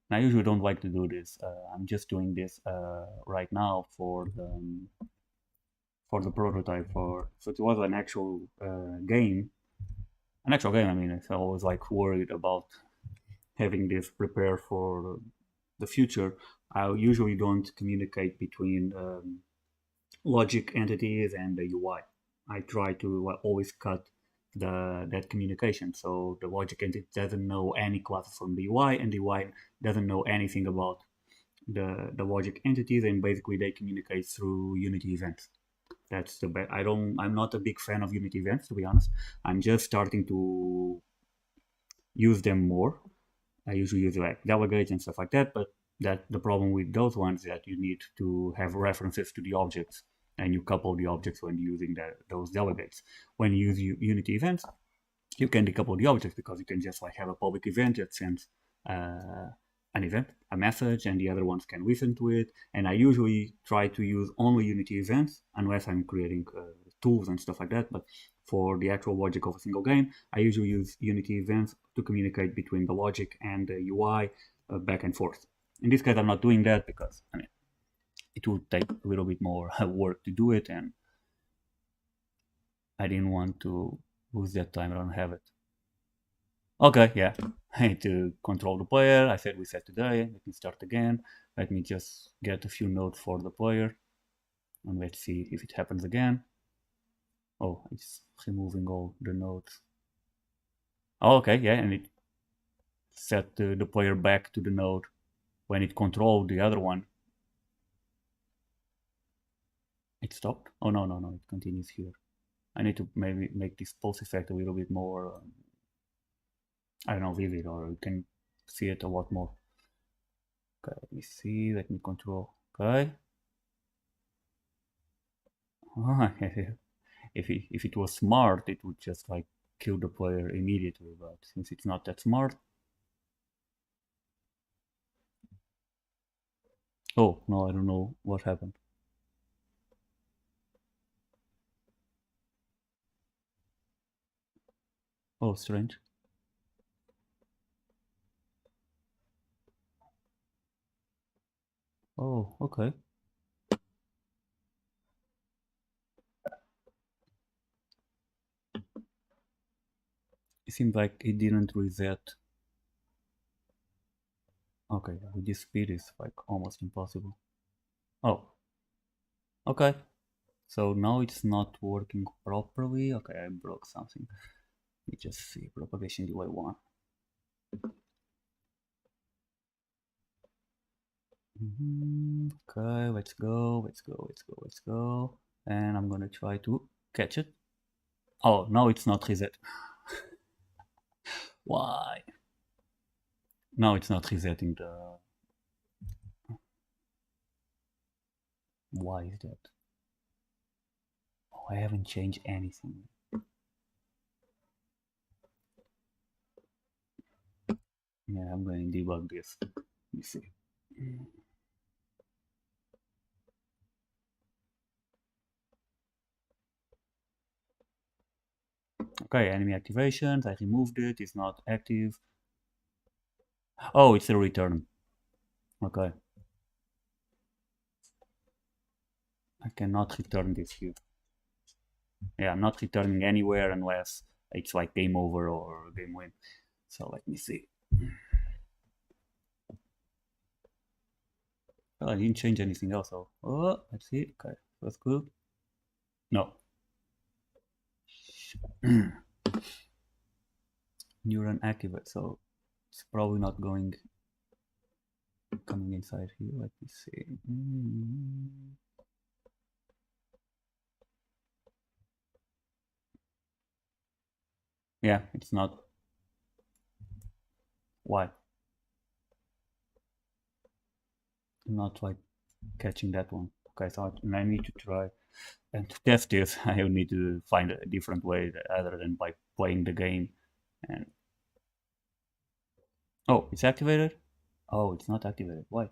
I usually don't like to do this. I'm just doing this right now for the prototype. So it was an actual game. An actual game. I mean, I was like worried about having this prepared for the future. I usually don't communicate between logic entities and the UI. I try to always cut that communication, so the logic entity doesn't know any classes from the UI, and the UI doesn't know anything about the logic entities, and basically they communicate through Unity events. That's the best. I'm not a big fan of Unity events, to be honest. I'm just starting to use them more. I usually use like delegates and stuff like that, but that the problem with those ones is that you need to have references to the objects, and you couple the objects when using those delegates. When you use Unity events, you can decouple the objects because you can just like have a public event that sends an event, a message, and the other ones can listen to it. And I usually try to use only Unity events unless I'm creating tools and stuff like that. But for the actual logic of a single game, I usually use Unity events to communicate between the logic and the UI back and forth. In this case, I'm not doing that because, I mean, it would take a little bit more work to do it, and I didn't want to lose that time. I don't have it. Okay, yeah. I need to control the player. I said we set today. Let me start again. Let me just get a few nodes for the player. And let's see if it happens again. Oh, it's removing all the nodes. Oh, okay, yeah, and it set the player back to the node when it controlled the other one. It stopped? Oh, no, it continues here. I need to maybe make this pulse effect a little bit more, I don't know, vivid, or you can see it a lot more. Okay, let me see, let me control. Okay. If it was smart, it would just like kill the player immediately, but since it's not that smart. Oh, no, I don't know what happened. Oh, strange. Oh, okay. It seems like it didn't reset. Okay, with this speed is like almost impossible. Oh, okay. So now it's not working properly. Okay, I broke something. Let me just see, propagation delay 1. Okay, let's go. And I'm gonna try to catch it. Oh, no, it's not reset. Why? No, it's not resetting the... Why is that? Oh, I haven't changed anything. Yeah, I'm going to debug this. Let me see. Okay, enemy activations. I removed it. It's not active. Oh, it's a return. Okay. I cannot return this here. Yeah, I'm not returning anywhere unless it's like game over or game win. So let me see. Well, I didn't change anything else. So, oh, let's see. Okay, that's good. No. Neuron activate. So it's probably not going coming inside here. Let me see. Yeah, it's not. Why? I'm not like catching that one. Okay, so I need to try. And to test this, I will need to find a different way other than by playing the game. And oh, it's activated. Oh, it's not activated. Why?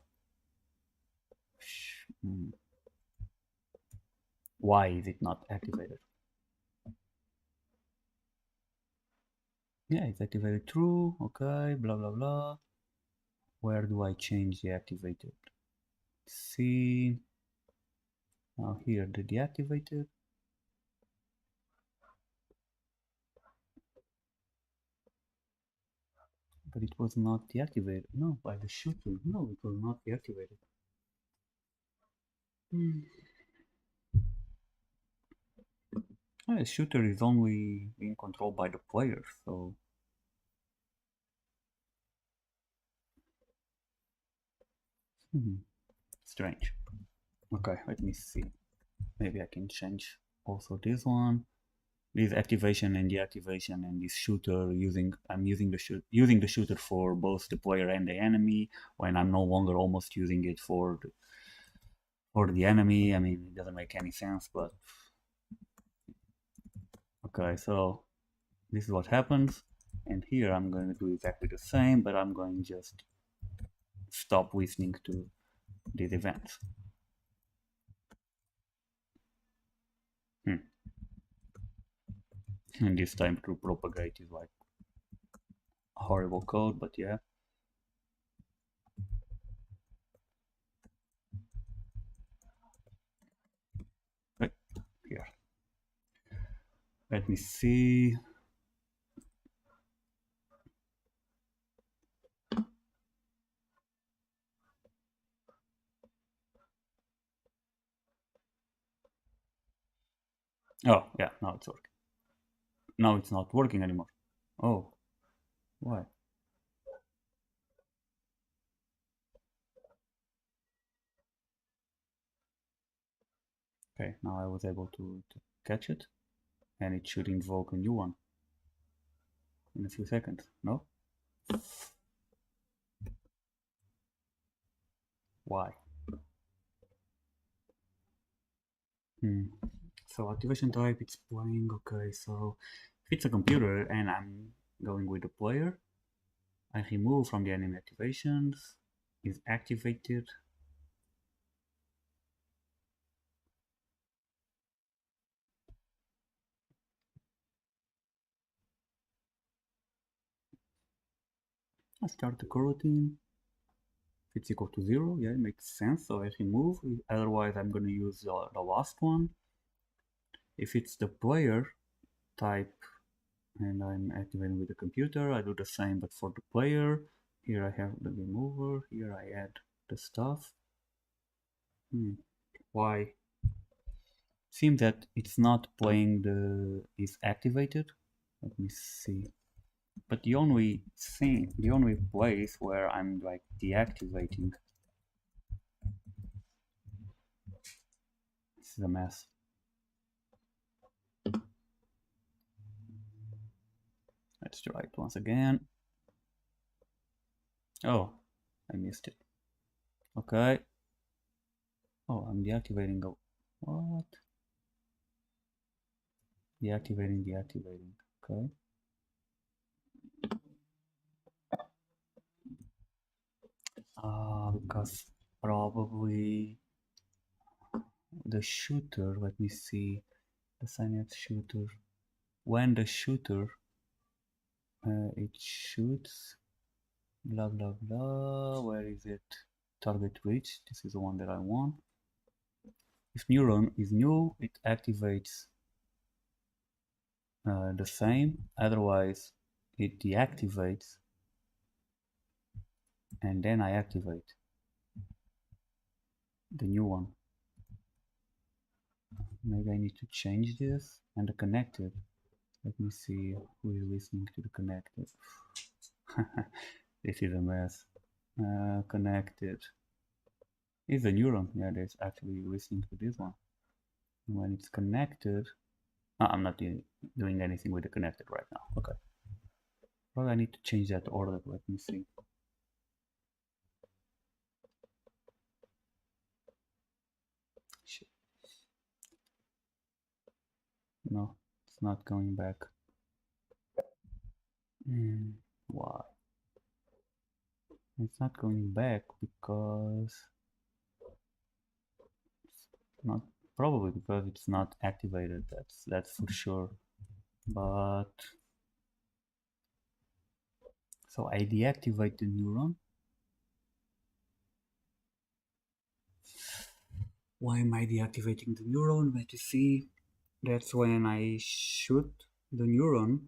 Why is it not activated? Yeah, it's activated true. Okay, blah blah blah. Where do I change the activated? See. Now here the deactivated. But it was not deactivated. No, by the shooter. No, it was not deactivated. The shooter is only being controlled by the player, so... Strange. Okay, let me see. Maybe I can change also this one. This activation and deactivation and this shooter I'm using the shooter for both the player and the enemy when I'm no longer almost using it for the enemy. I mean, it doesn't make any sense, but okay, so this is what happens, and here I'm going to do exactly the same, but I'm going to just stop listening to these events. And this time to propagate is like horrible code, but yeah. Right here. Let me see. Oh, yeah, now it's working. Now it's not working anymore. Oh, why? Okay, now I was able to catch it, and it should invoke a new one in a few seconds. No? Why? So activation type, it's playing. Okay, so if it's a computer and I'm going with the player, I remove from the enemy activations, is activated. I start the coroutine. If it's equal to 0, yeah, it makes sense, so I remove. Otherwise, I'm going to use the last one. If it's the player type and I'm activating with the computer, I do the same but for the player. Here I have the game over, here I add the stuff. Why? Seems that it's not playing is activated. Let me see. But the only place where I'm like deactivating This is a mess. Let's try it once again. Oh, I missed it. Okay. Oh, I'm deactivating the... What? Deactivating. Okay. Because probably the shooter, let me see, the synapse shooter. When the shooter, it shoots, blah blah blah, where is it? Target reach, this is the one that I want. If neuron is new, it activates the same, otherwise it deactivates and then I activate the new one. Maybe I need to change this and the connected. Let me see who is listening to the connected. This is a mess. Connected is a neuron. Yeah, that's actually listening to this one. And when it's connected, I'm not doing anything with the connected right now. Okay. Probably I need to change that order. Let me see. Shit. No, it's not going back. Why? It's not going back because it's not, probably because it's not activated. That's for sure. But so I deactivate the neuron. Why am I deactivating the neuron? Let me see. That's when I shoot the neuron.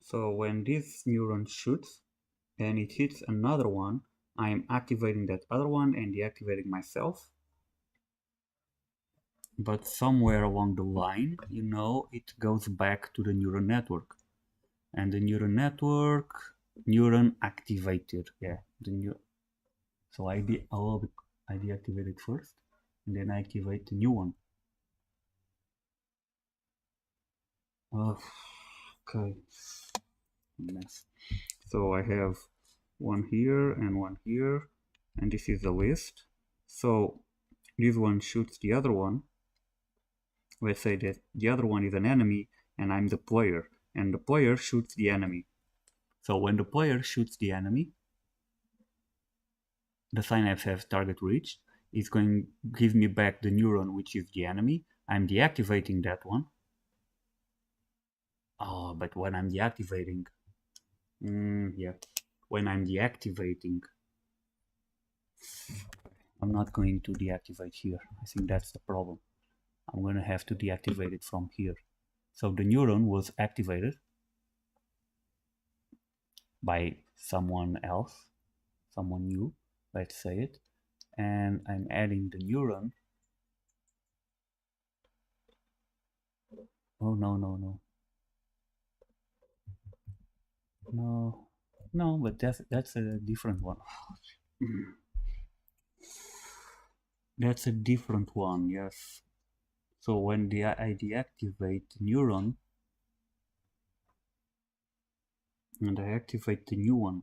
So when this neuron shoots and it hits another one, I'm activating that other one and deactivating myself. But somewhere along the line, you know, it goes back to the neural network. And the neural network, neuron activated. Yeah, so I deactivate it first, and then I activate the new one. Okay, mess. So I have one here and one here, and this is the list. So this one shoots the other one. Let's say that the other one is an enemy and I'm the player, and the player shoots the enemy. So when the player shoots the enemy, the synapse has target reached. It's going to give me back the neuron, which is the enemy. I'm deactivating that one. Oh, but when I'm deactivating, yeah, when I'm deactivating, I'm not going to deactivate here. I think that's the problem. I'm going to have to deactivate it from here. So the neuron was activated by someone else, someone new, let's say it, and I'm adding the neuron. Oh, no. No, but that's a different one. That's a different one, yes. So when I deactivate the neuron and I activate the new one,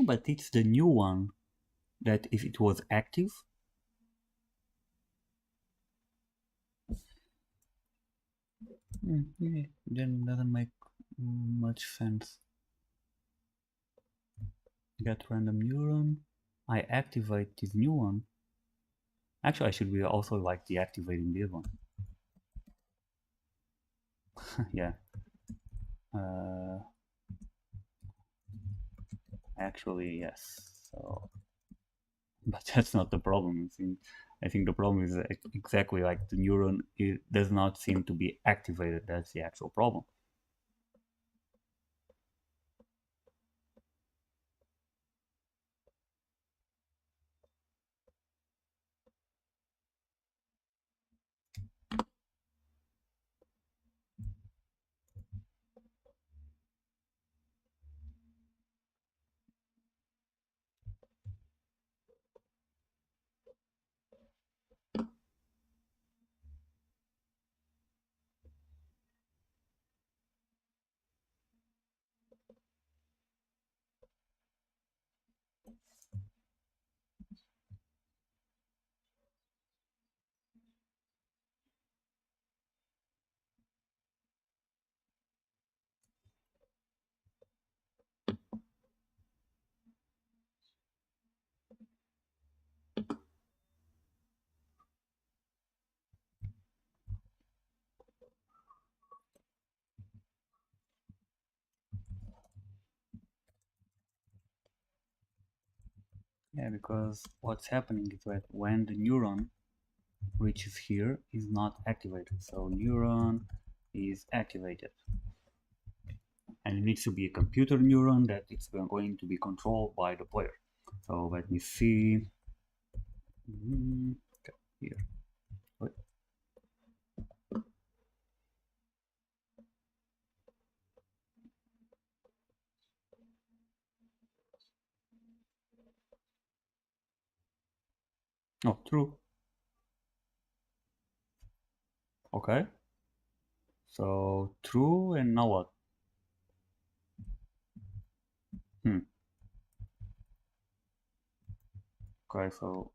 but it's the new one that if it was active, yeah, then it doesn't make much sense. Get random neuron, I activate this new one. Actually, I should be also like deactivating this one. Yeah. Actually, yes. So, but that's not the problem. I think the problem is exactly like the neuron, it does not seem to be activated. That's the actual problem. Yeah, because what's happening is that when the neuron reaches here, is not activated. So neuron is activated, and it needs to be a computer neuron that it's going to be controlled by the player. So let me see. Okay, here. Wait. Oh, true. Okay. So true, and now what? Hmm. Okay, so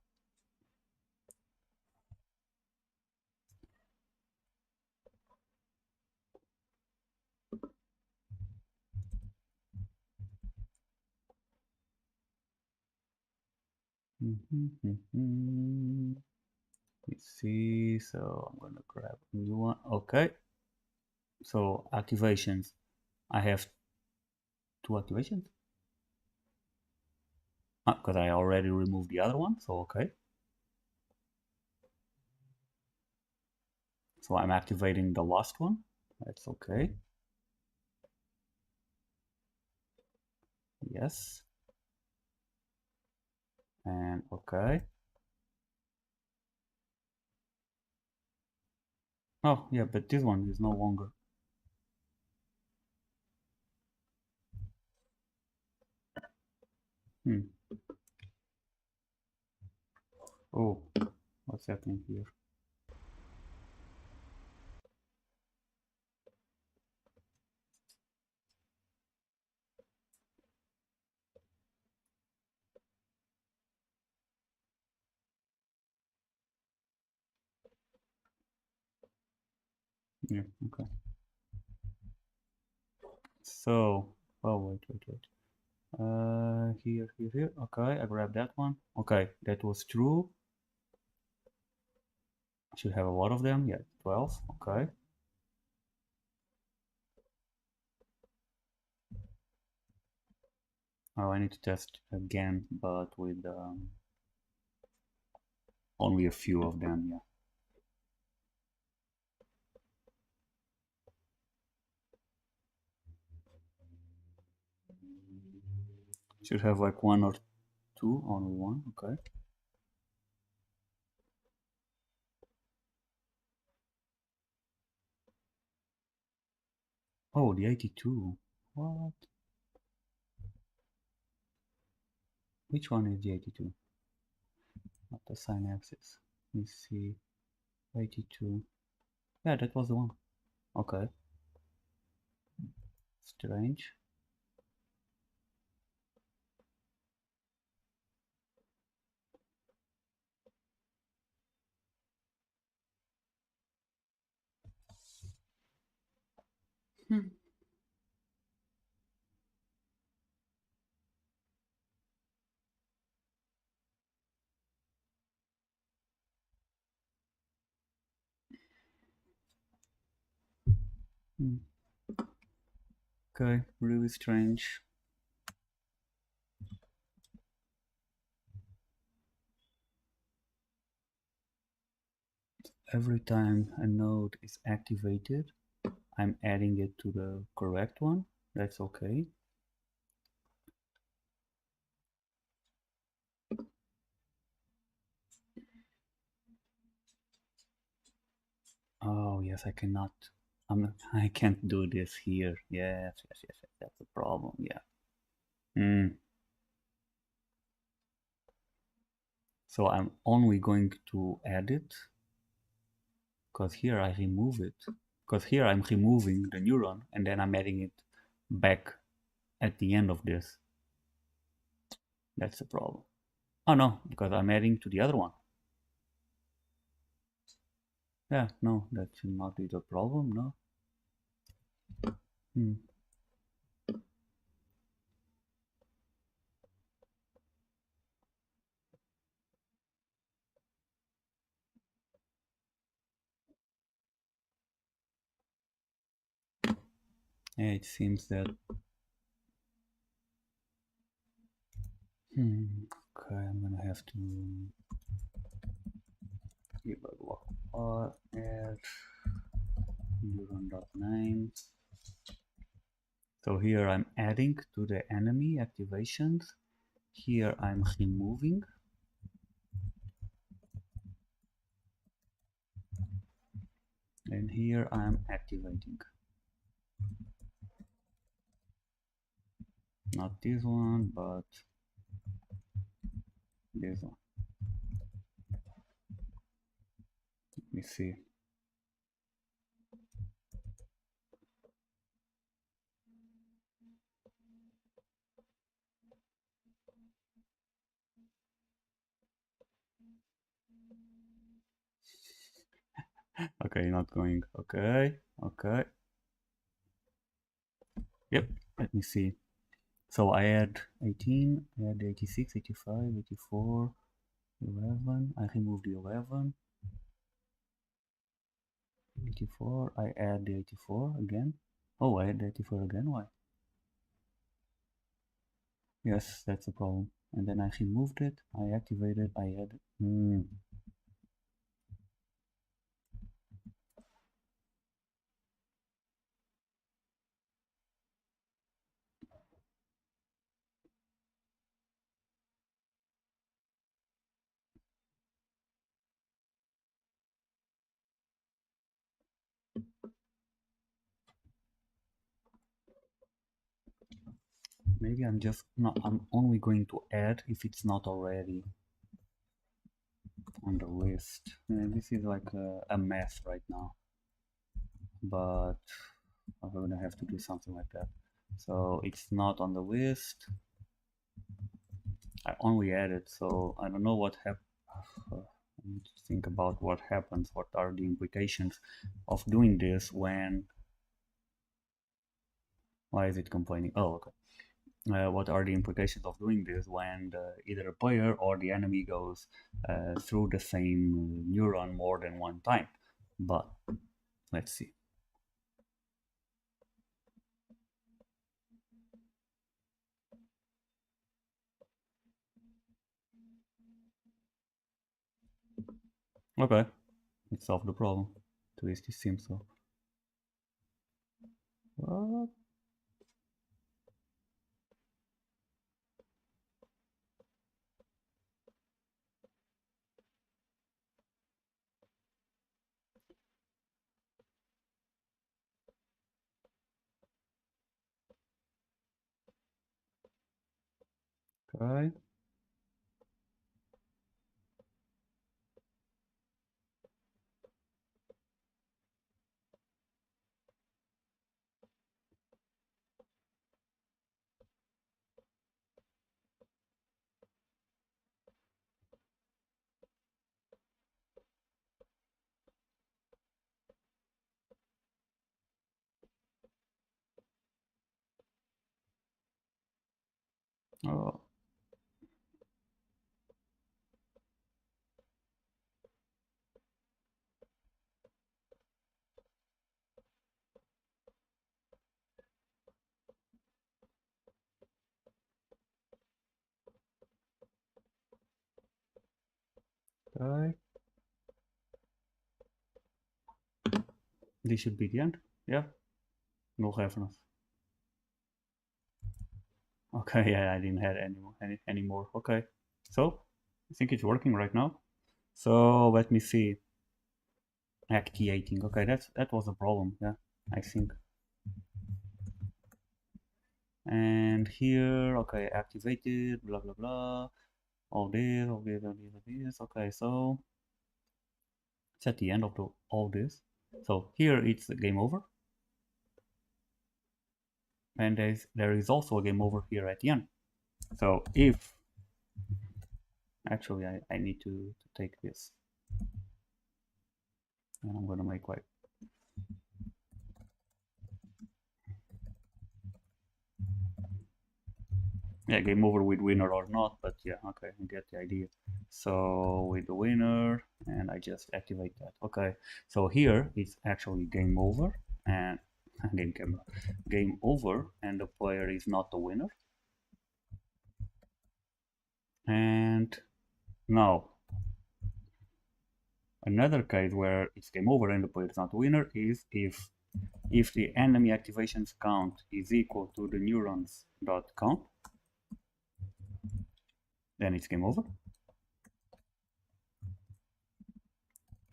let's see. So I'm gonna grab a new one. Okay. So activations. I have two activations because I already removed the other one. So okay. So I'm activating the last one. That's okay. Yes. And okay. Oh yeah, but this one is no longer. Hmm. Oh, what's happening here? Yeah. Okay. So, oh wait. Here. Okay, I grabbed that one. Okay, that was true. I should have a lot of them. Yeah, 12. Okay. Oh, I need to test again, but with only a few of them. Yeah. Should have like one or two. Only one. Okay. Oh, the 82. What? Which one is the 82? Not the synapses. Let me see. 82. Yeah, that was the one. Okay. Strange. Hmm. Hmm. Okay, really strange. Every time a node is activated, I'm adding it to the correct one. That's okay. Oh yes, I cannot. I can't do this here. Yes. That's the problem. Yeah. Mm. So I'm only going to add it because here I remove it. Because here I'm removing the neuron and then I'm adding it back at the end of this. That's the problem. Oh no, because I'm adding to the other one. Yeah, no, that should not be the problem, no. Hmm. Yeah, it seems that. Hmm. Okay, I'm gonna have to debug log add neuron.name. So here I'm adding to the enemy activations. Here I'm removing. And here I'm activating. Not this one, but this one. Let me see. Okay, not going. Okay, okay. Yep, let me see. So I add 18, I add 86, 85, 84, 11. I remove the 11. 84, I add the 84 again. Oh, I add the 84 again, why? Yes, that's the problem. And then I removed it, I activated, I added. Maybe I'm just not, I'm only going to add if it's not already on the list. This is like a mess right now, but I'm gonna have to do something like that. So it's not on the list. I only added, so I don't know what happened. I need to think about what happens, what are the implications of doing this when... Why is it complaining? Oh, okay. What are the implications of doing this when either a player or the enemy goes through the same neuron more than one time? But let's see. Okay, it solved the problem. At least it seems so. What? Okay. Oh. Okay. This should be the end. Yeah. Nog even nog. Okay, yeah, I didn't have any more. Okay. So I think it's working right now. So let me see. Activating. Okay, that was a problem. Yeah, I think. And here, okay, activated. Blah blah blah. All this, all this, all this, all this. Okay, so it's at the end of all this. So here it's game over. And there is also a game over here at the end. So if actually I need to take this, and I'm gonna make like yeah, game over with winner or not, but yeah, okay, I get the idea. So with the winner, and I just activate that. Okay, so here it's actually game over and game over, and the player is not the winner. And now, another case where it's game over and the player is not a winner is if the enemy activations count is equal to the neurons dot count, then it's game over.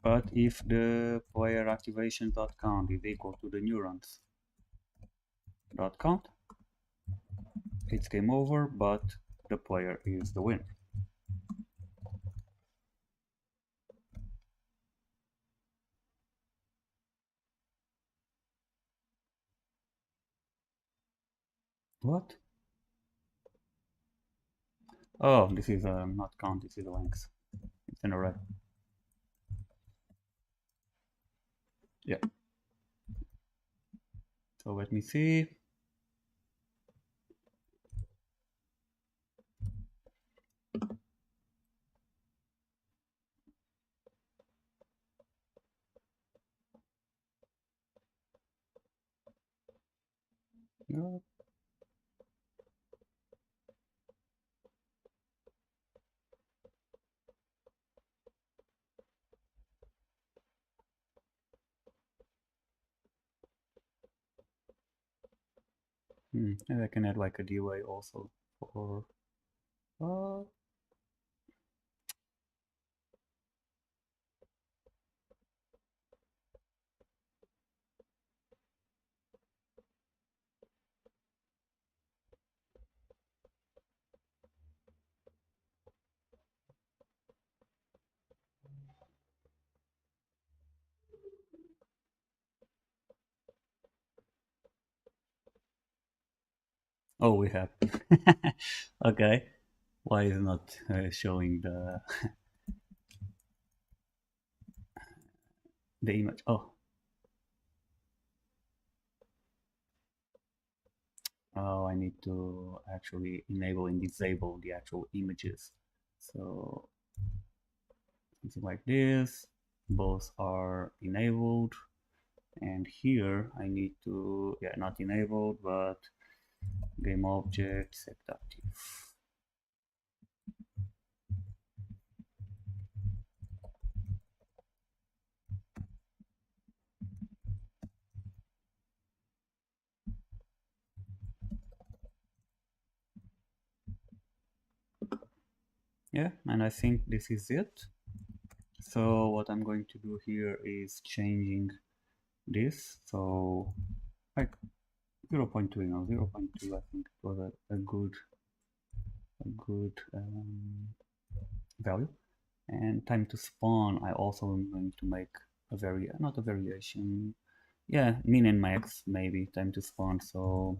But if the player activation dot count is equal to the neurons dot count, it's game over, but the player is the winner. What? Oh, this is not count, this is a length. It's an array. Yeah. So let me see. No. And I can add like a delay also for oh, we have. Okay. Why is not showing the image? Oh, I need to actually enable and disable the actual images. So something like this. Both are enabled. And here I need to, yeah, not enabled, but game object set active. Yeah, and I think this is it. So what I'm going to do here is changing this. So like 0.2, 0.2, I think it was a good value. And time to spawn, I also am going to make not a variation, yeah, min and max maybe time to spawn. So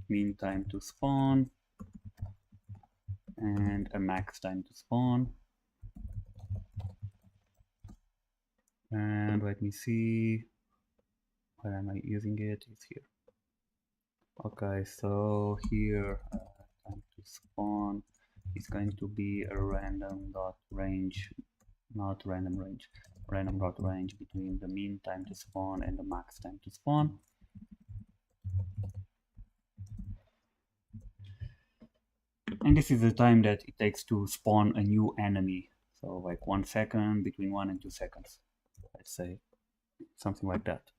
min time to spawn and a max time to spawn. And let me see, where am I using it? It's here. Okay, so here time to spawn is going to be a random dot range, not random range, random dot range between the min time to spawn and the max time to spawn. And this is the time that it takes to spawn a new enemy. So like 1 second, between 1 and 2 seconds, let's say, something like that.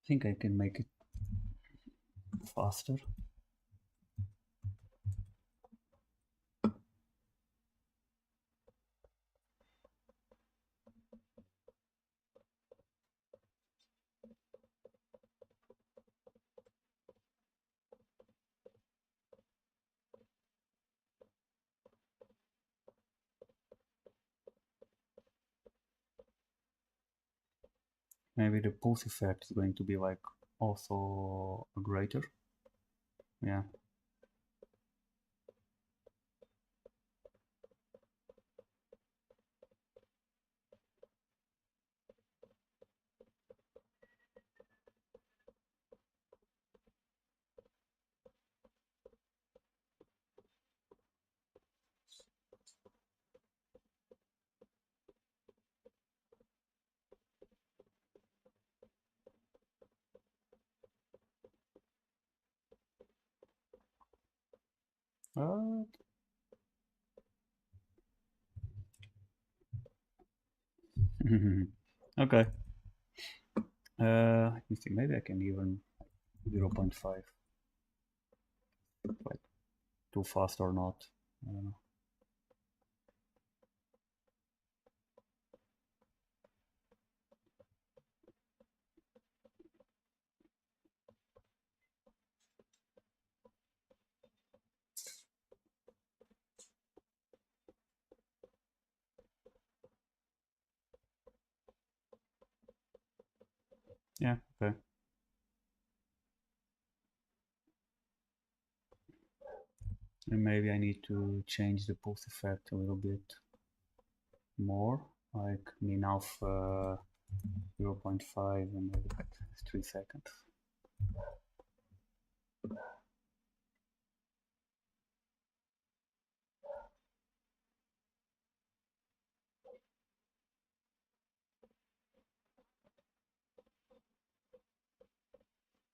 I think I can make it faster. Maybe the pulse effect is going to be like also greater. Yeah. What? Okay. Let me see. Maybe I can even 0.5. Like too fast or not? I don't know. Yeah. Okay. And maybe I need to change the pulse effect a little bit more, like min of 0.5 and maybe like 3 seconds.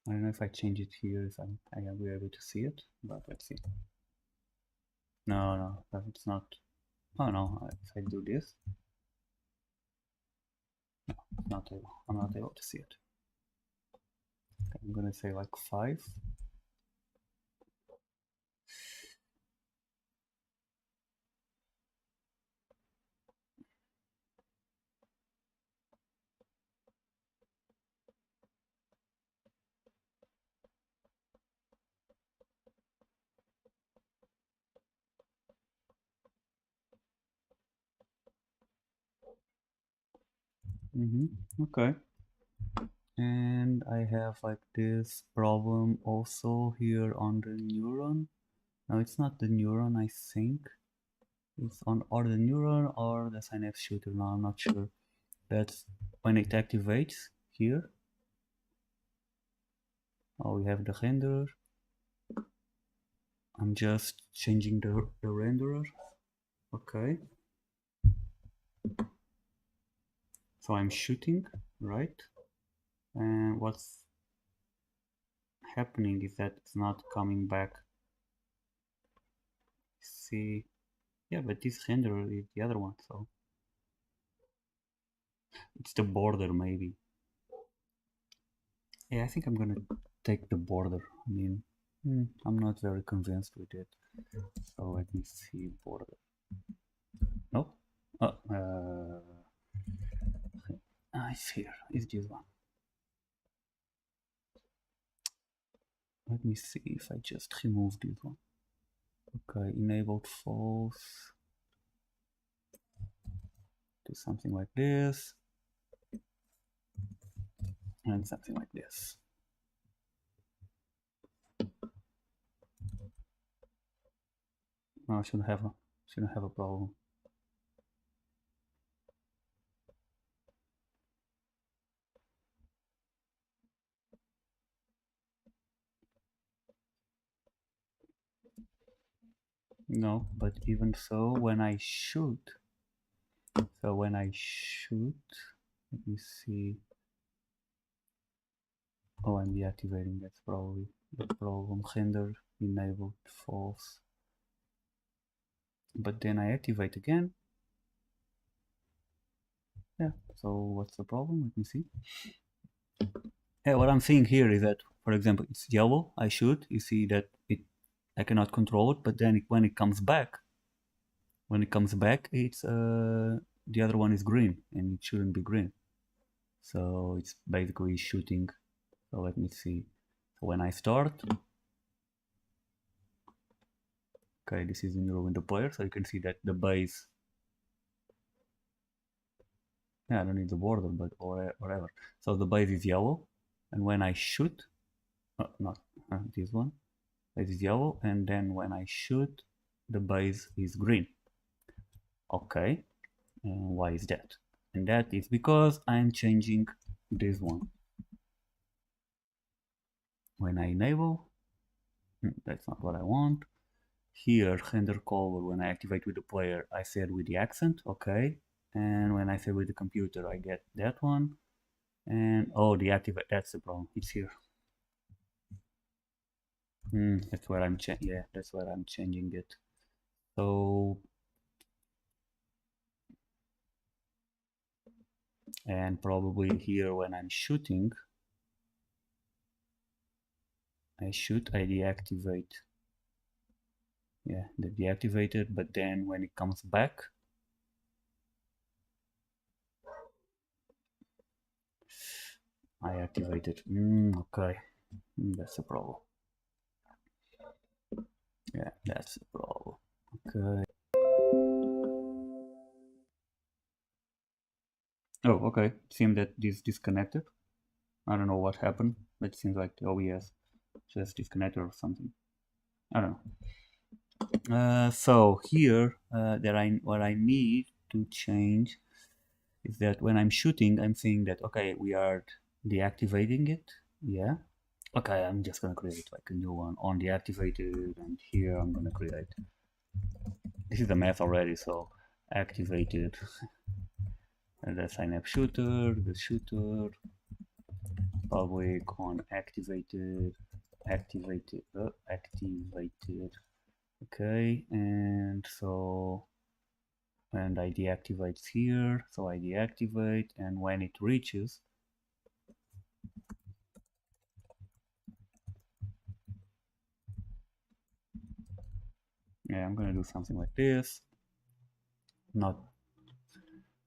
I don't know if I change it here, if I will be able to see it, but let's see. No, it's not. Oh no, if I do this, no, not able. I'm not able to see it. Okay, I'm gonna say like 5. Okay. And I have like this problem also here on the neuron. No, it's not the neuron, I think. It's on or the neuron or the synapse shooter. No, I'm not sure. That's when it activates here. Oh, we have the renderer. I'm just changing the renderer. Okay. So I'm shooting, right? And what's happening is that it's not coming back. See, yeah, but this renderer is the other one, so it's the border maybe. Yeah, I think I'm gonna take the border. I mean, I'm not very convinced with it. So let me see border. No, oh, it's here. It's this one. Let me see if I just remove this one. Okay, enabled false. Do something like this. And something like this. No, I shouldn't have a problem. No, but even so, when I shoot, let me see. Oh, I'm deactivating. That's probably the problem. Render enabled false. But then I activate again. Yeah. So what's the problem? Let me see. Yeah, what I'm seeing here is that, for example, it's yellow. I shoot. You see that I cannot control it. But then when it comes back, it's the other one is green, and it shouldn't be green. So it's basically shooting. So let me see. So when I start, okay, this is in your window player, so you can see that the base. Yeah, I don't need the border, but whatever. So the base is yellow, and when I shoot, not this one, it is yellow, and then when I shoot, the base is green. Okay, and why is that? And that is because I'm changing this one. When I enable, that's not what I want. Here, render color, when I activate with the player, I set with the accent, okay. And when I set with the computer, I get that one. And oh, deactivate, that's the problem, it's here. That's where I'm yeah, that's where I'm changing it. So, and probably here when I'm shooting, I deactivate. Yeah, they deactivated, but then when it comes back, I activate it. Okay, that's a problem. Yeah, that's a problem. Okay. Oh, okay. Seems that this disconnected. I don't know what happened, but it seems like the OBS just disconnected or something. I don't know. So here, what I need to change is that when I'm shooting, I'm saying that okay, we are deactivating it. Yeah. Okay, I'm just gonna create like a new one on deactivated, and here I'm gonna create. This is the mess already, so activated, and the synapse shooter, the shooter, public on activated, activated. Okay, and so and I deactivate here, so I deactivate, and when it reaches, yeah, I'm gonna do something like this. Not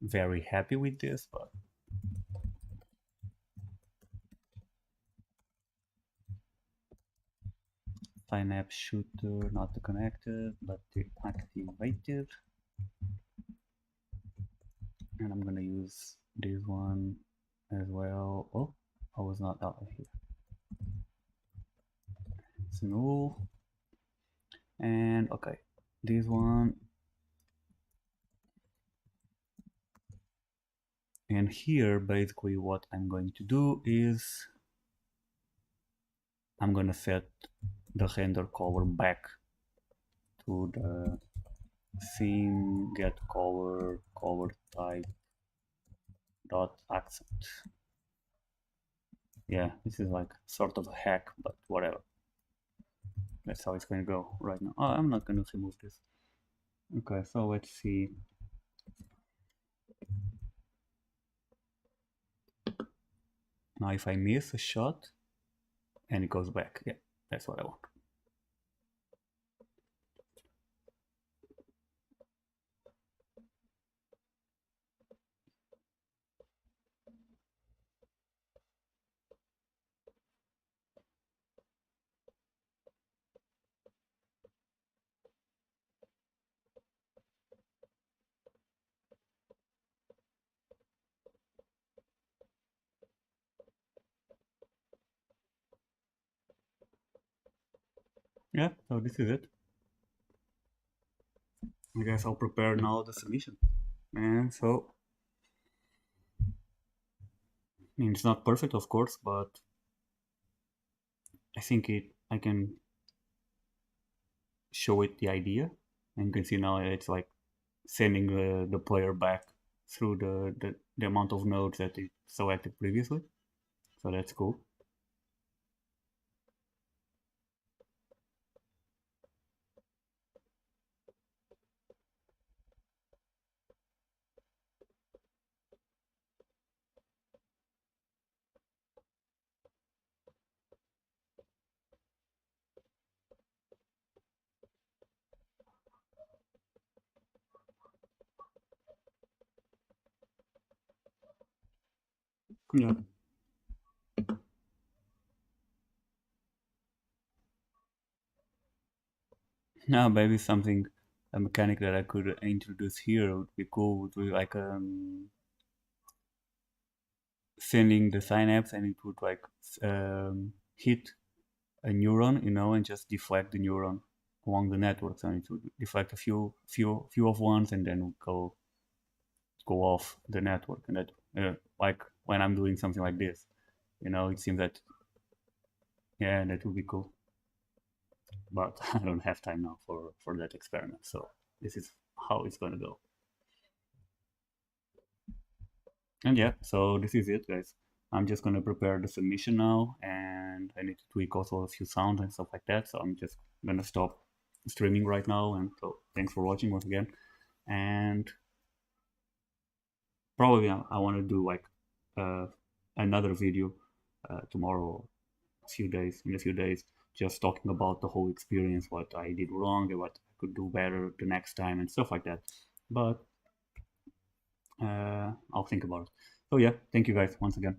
very happy with this, but synapse shooter not connected, but deactivated, and I'm gonna use this one as well. Oh, I was not out here. It's null, and okay, this one. And here, basically, what I'm going to do is I'm going to set the render color back to the theme get color type dot accent. Yeah, this is like sort of a hack, but whatever. That's how it's going to go right now. Oh, I'm not going to remove this. Okay, so let's see. Now if I miss a shot and it goes back, yeah, that's what I want. Yeah, so this is it. I guess I'll prepare now the submission. And so, I mean, it's not perfect, of course, but I think I can show it the idea, and you can see now it's like sending the player back through the amount of nodes that it selected previously. So that's cool. Yeah. Now maybe something a mechanic that I could introduce here would be cool. Would be like sending the synapse, and it would like hit a neuron, and just deflect the neuron along the network. So it would deflect a few of ones, and then go off the network. And that like when I'm doing something like this, it seems that yeah, that would be cool. But I don't have time now for that experiment. So this is how it's gonna go. And yeah, so this is it, guys. I'm just gonna prepare the submission now, and I need to tweak also a few sounds and stuff like that. So I'm just gonna stop streaming right now. And so thanks for watching once again. And probably I want to do like uh, another video tomorrow, in a few days, just talking about the whole experience, what I did wrong and what I could do better the next time and stuff like that. But I'll think about it. So yeah, thank you guys once again.